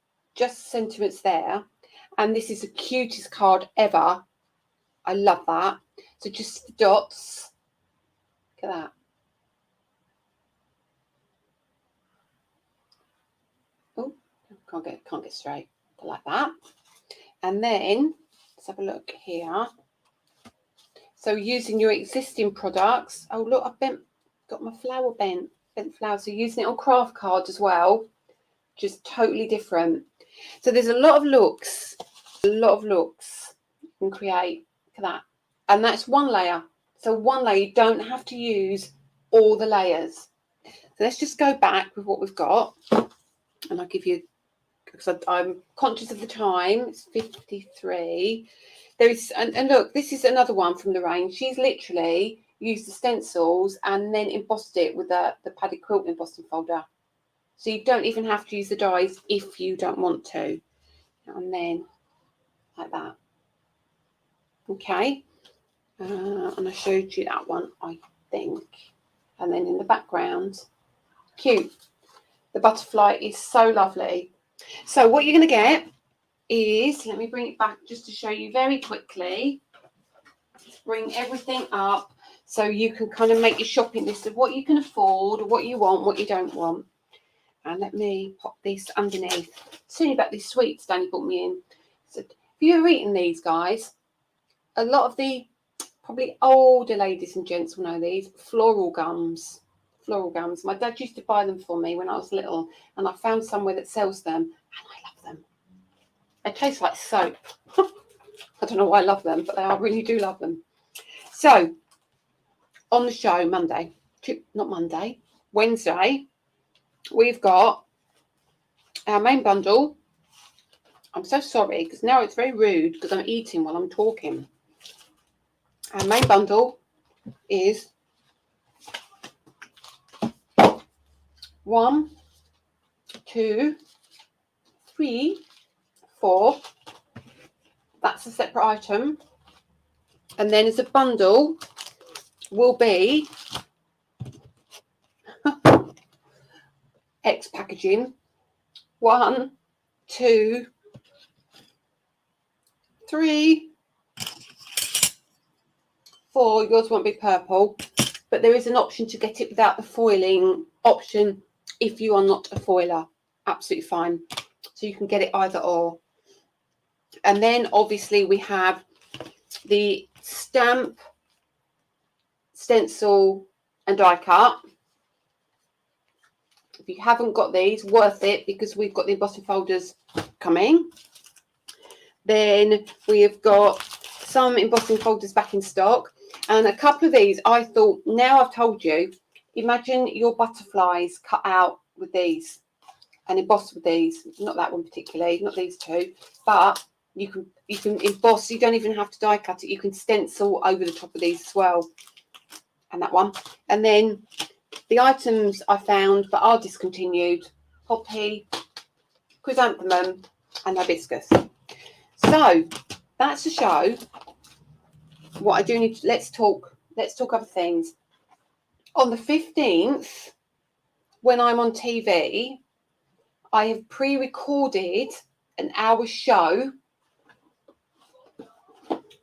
there. And this is the cutest card ever. I love that. So just the dots. Look at that. Oh, can't get straight. Like that. And then let's have a look here. So using your existing products. Oh look, I've got my flower bent flower. So using it on craft cards as well. Just totally different. So there's a lot of looks you can create. Look at that. And that's one layer. So one layer, you don't have to use all the layers. So let's just go back with what we've got. And I'll give you, because I'm conscious of the time, it's 53. There is, and look, this is another one from Lorraine. She's literally used the stencils and then embossed it with the padded quilt embossing folder. So you don't even have to use the dies if you don't want to. And then like that. Okay. And I showed you that one, I think. And then in the background, cute. The butterfly is so lovely. So what you're going to get is, let me bring it back just to show you very quickly. Bring everything up so you can kind of make your shopping list of what you can afford, what you want, what you don't want. And let me pop this underneath. Tell you about these sweets Danny brought me in. So if you're eating these, guys, a lot of the probably older ladies and gents will know these floral gums. Floral gums. My dad used to buy them for me when I was little, and I found somewhere that sells them, and I love them. They taste like soap. I don't know why I love them, but I really do love them. So, on the show Wednesday, we've got our main bundle. I'm so sorry, because now it's very rude because I'm eating while I'm talking. Our main bundle is 1, 2, 3, 4. That's a separate item. And then as a bundle will be X packaging. 1, 2, 3, 4. Yours won't be purple, but there is an option to get it without the foiling option if you are not a foiler. Absolutely fine. So you can get it either or. And then obviously we have the stamp, stencil and die cut. If you haven't got these, worth it, because we've got the embossing folders coming. Then we have got some embossing folders back in stock, and a couple of these. I thought, now I've told you, imagine your butterflies cut out with these and emboss with these. Not that one particularly, not these two, but you can emboss. You don't even have to die cut it. You can stencil over the top of these as well, and that one. And then the items I found that are discontinued: poppy, chrysanthemum, and hibiscus. So that's the show. What I do need to, let's talk other things. On the 15th, when I'm on TV, I have pre-recorded an hour show.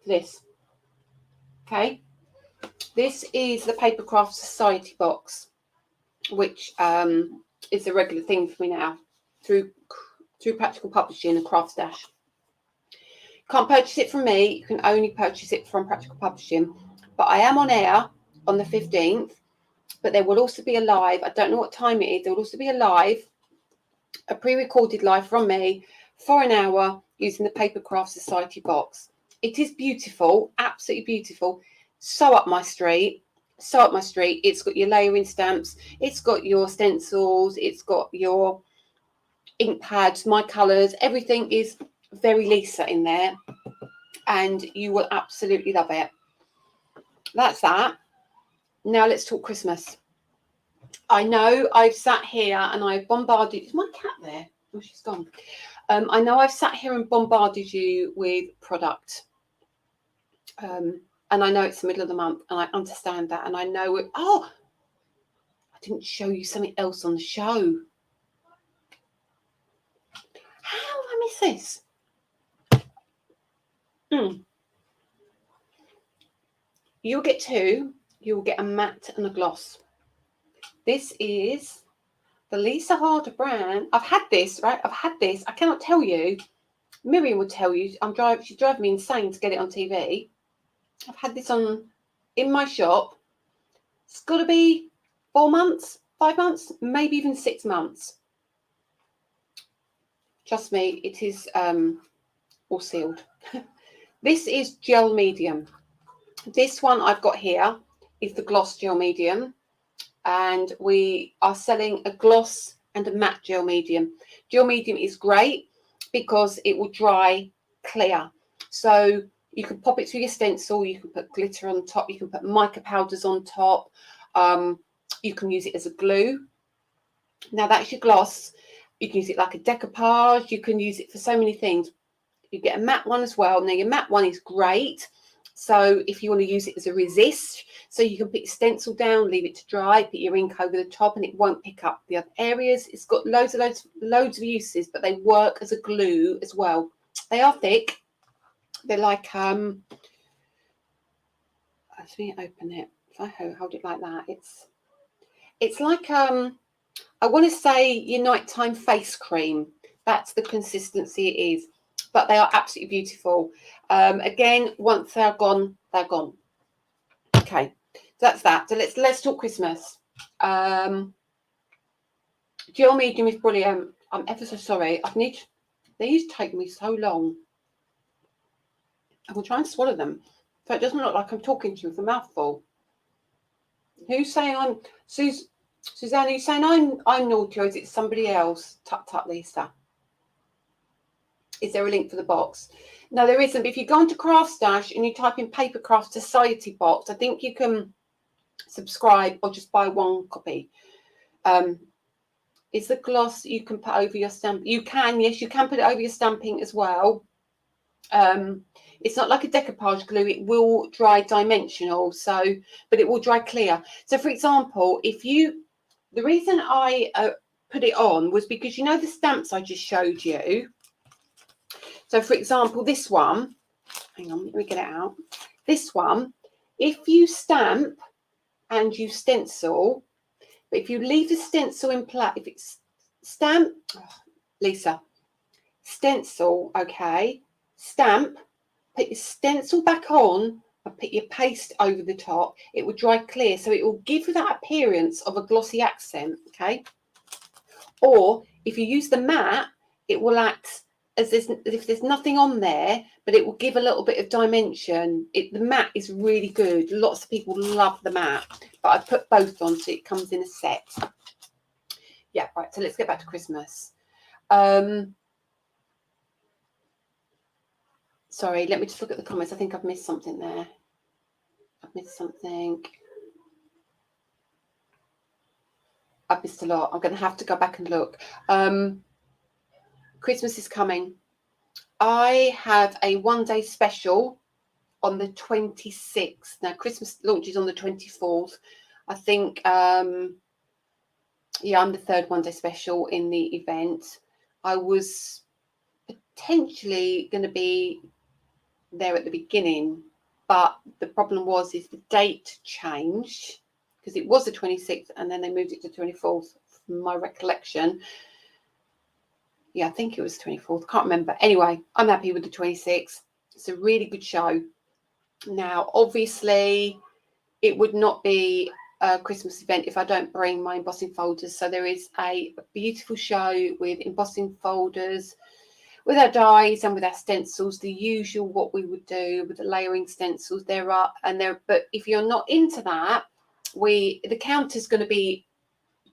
This. Okay. This is the Papercraft Society box, which is a regular thing for me now through Practical Publishing and Craft Stash. Can't purchase it from me. You can only purchase it from Practical Publishing. But I am on air on the 15th. But there will also be a live. I don't know what time it is. There will also be a live, a pre-recorded live from me for an hour using the Papercraft Society box. It is beautiful, absolutely beautiful. So up my street. So up my street. It's got your layering stamps. It's got your stencils. It's got your ink pads, my colours. Everything is very Lisa in there, and you will absolutely love it. That's that. Now let's talk Christmas. I know I've sat here and I've bombarded. Is my cat there? Oh, she's gone. I know I've sat here and bombarded you with product, and I know it's the middle of the month, and I understand that, and I know oh, I didn't show you something else on the show. How did I miss this? You'll get two. You'll get a matte and a gloss. This is the Lisa Harder brand. I've had this, right? I've had this. I cannot tell you. Miriam would tell you. She's driving me insane to get it on TV. I've had this on in my shop. It's got to be 4 months, 5 months, maybe even 6 months. Trust me, it is all sealed. This is gel medium. This one I've got here is the gloss gel medium, and we are selling a gloss and a matte gel medium. Gel medium is great because it will dry clear. So you can pop it through your stencil, you can put glitter on top, you can put mica powders on top, you can use it as a glue. Now that's your gloss. You can use it like a decoupage, you can use it for so many things. You get a matte one as well. Now your matte one is great. So if you want to use it as a resist, so you can put your stencil down, leave it to dry, put your ink over the top, and it won't pick up the other areas. It's got loads of uses, but they work as a glue as well. They are thick. They're like let me open it. If I hold it like that, it's like I want to say your nighttime face cream. That's the consistency it is. But they are absolutely beautiful. Again, once they're gone, they're gone. Okay, so that's that. So let's talk Christmas. Gel medium is brilliant. I'm ever so sorry. They used to take me so long. I will try and swallow them, so it doesn't look like I'm talking to you with a mouthful. Who's saying I'm Suzanne? Are you saying I'm naughty, or is it somebody else? Tut tut, Lisa. Is there a link for the box? No, there isn't. But if you go into Craft Stash and you type in Papercraft Society box, I think you can subscribe or just buy one copy. Is the gloss you can put over your stamp? You can, yes, you can put it over your stamping as well. It's not like a decoupage glue. It will dry dimensional, but it will dry clear. So, for example, the reason I put it on was because you know the stamps I just showed you. So, for example, this one, hang on, let me get it out. This one, if you stamp and you stencil, but if you leave the stencil in place, if it's stamp, Lisa, stencil, okay, stamp, put your stencil back on and put your paste over the top. It will dry clear, so it will give you that appearance of a glossy accent, okay? Or if you use the matte, it will act as if there's nothing on there, but it will give a little bit of dimension. The matte is really good. Lots of people love the matte, but I put both on so it comes in a set. Yeah, right, so let's get back to Christmas. Sorry, let me just look at the comments. I think I've missed something there. I've missed something. I've missed a lot. I'm going to have to go back and look. Christmas is coming. I have a one-day special on the 26th. Now, Christmas launches on the 24th. I think, yeah, I'm the third one-day special in the event. I was potentially going to be there at the beginning, but the problem is the date changed because it was the 26th and then they moved it to 24th from my recollection. Yeah, I think it was 24th. Can't remember. Anyway, I'm happy with the 26th. It's a really good show. Now, obviously, it would not be a Christmas event if I don't bring my embossing folders. So there is a beautiful show with embossing folders, with our dies and with our stencils, the usual what we would do with the layering stencils. But if you're not into that, the counter's going to be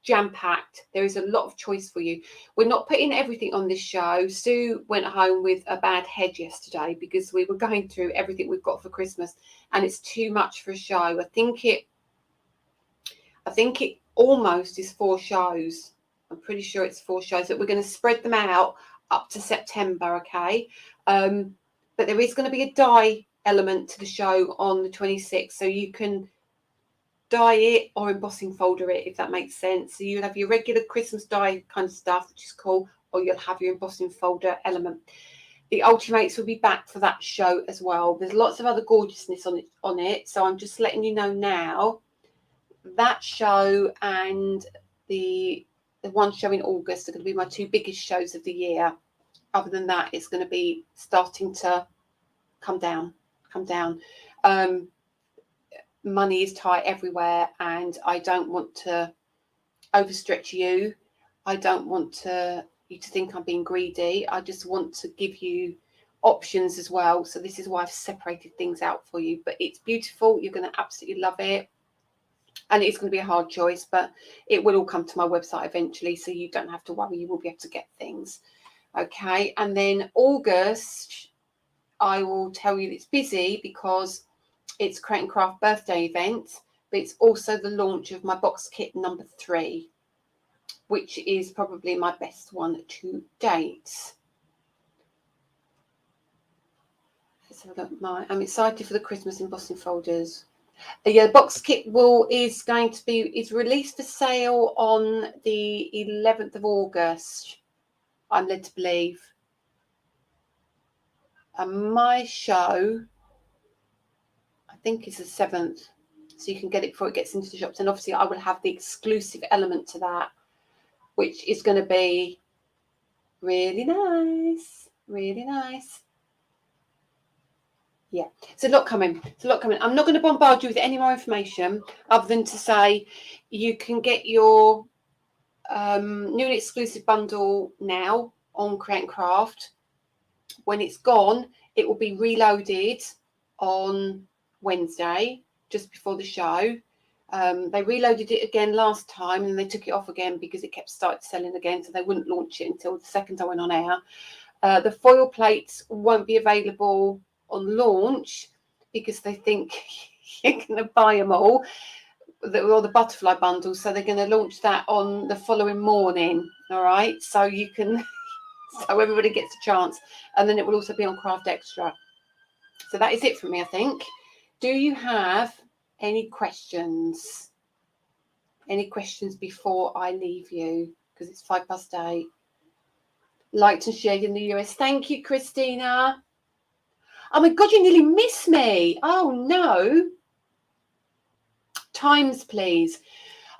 jam-packed. There is a lot of choice for you. We're not putting everything on this show. Sue went home with a bad head yesterday because we were going through everything we've got for Christmas and it's too much for a show. I think it almost is 4 shows. I'm pretty sure it's 4 shows that we're going to spread them out up to September, okay? But there is going to be a die element to the show on the 26th, so you can dye it or embossing folder it, if that makes sense. So you'll have your regular Christmas die kind of stuff, which is cool, or you'll have your embossing folder element. The Ultimates will be back for that show as well. There's lots of other gorgeousness on it, so I'm just letting you know now. That show and the one show in August are going to be my 2 biggest shows of the year. Other than that, it's going to be starting to come down. Money is tight everywhere and I don't want to overstretch you. I don't want you to think I'm being greedy. I just want to give you options as well. So this is why I've separated things out for you. But it's beautiful. You're going to absolutely love it. And it's going to be a hard choice, but it will all come to my website eventually. So you don't have to worry. You will be able to get things. Okay. And then August, I will tell you it's busy because it's Create and Craft birthday event, but it's also the launch of my box kit number 3, which is probably my best one to date. Let's have a look. I'm excited for the Christmas embossing folders. Yeah, the box kit is released for sale on the 11th of August. I'm led to believe. And my show, I think, is the 7th, so you can get it before it gets into the shops. And obviously, I will have the exclusive element to that, which is going to be really nice. Really nice. Yeah, it's a lot coming. I'm not going to bombard you with any more information other than to say you can get your new and exclusive bundle now on Create and Craft. When it's gone, it will be reloaded on Wednesday, just before the show. They reloaded it again last time and they took it off again because it started selling again, so they wouldn't launch it until the second I went on air. The foil plates won't be available on launch because they think you're going to buy them all, or the butterfly bundle, so they're going to launch that on the following morning. All right, so you can so everybody gets a chance, and then it will also be on Craft Extra. So that is it from me, I think. Do you have any questions? Any questions before I leave you? Because it's 8:05. Liked and shared in the US. Thank you, Christina. Oh my God, you nearly missed me. Oh no. Times, please.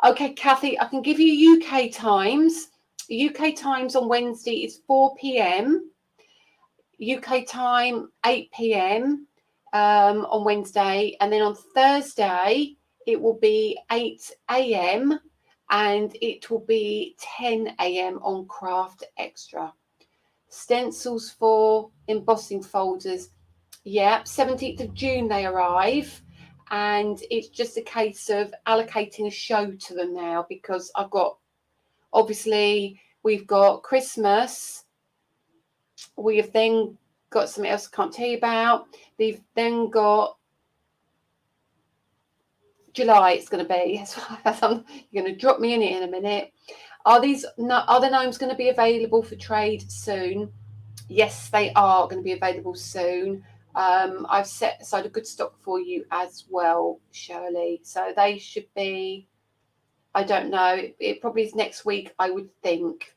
Okay, Kathy, I can give you UK times. UK times on Wednesday is 4 p.m. UK time 8 p.m. On Wednesday, and then on Thursday it will be 8 a.m. and it will be 10 a.m. on Craft Extra. Stencils for embossing folders, yeah, 17th of June they arrive, and it's just a case of allocating a show to them now, because I've got, obviously we've got Christmas, we have then got something else I can't tell you about, they've then got July, it's going to be, you're going to drop me in it in a minute. Are the gnomes going to be available for trade soon? Yes, they are going to be available soon. I've set aside a good stock for you as well, Shirley. So they should be, I don't know, it probably is next week, I would think.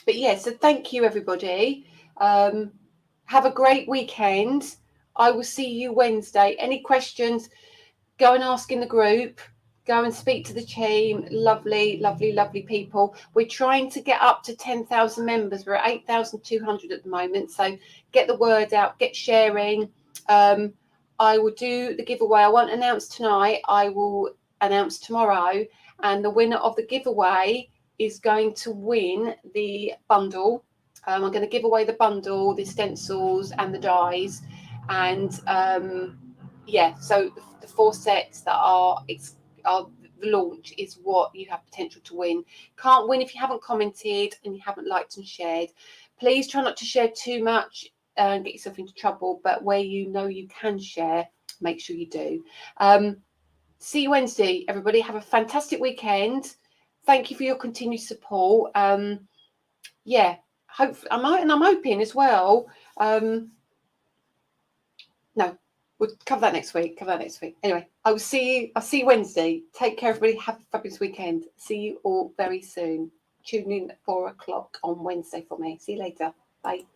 But yeah, so thank you, everybody. Have a great weekend. I will see you Wednesday. Any questions, go and ask in the group. Go and speak to the team. Lovely, lovely, lovely people. We're trying to get up to 10,000 members. We're at 8,200 at the moment. So get the word out, get sharing. I will do the giveaway. I won't announce tonight. I will announce tomorrow. And the winner of the giveaway is going to win the bundle. I'm going to give away the bundle, the stencils and the dies. And yeah, so the 4 sets that are the launch is what you have potential to win. Can't win if you haven't commented and you haven't liked and shared. Please try not to share too much and get yourself into trouble, but where you know you can share, make sure you do. See you Wednesday, everybody. Have a fantastic weekend. Thank you for your continued support. Yeah, I'm hoping as well. No, we'll cover that next week. Anyway, I'll see you Wednesday. Take care, everybody. Have a fabulous weekend. See you all very soon. Tune in at 4 o'clock on Wednesday for me. See you later. Bye.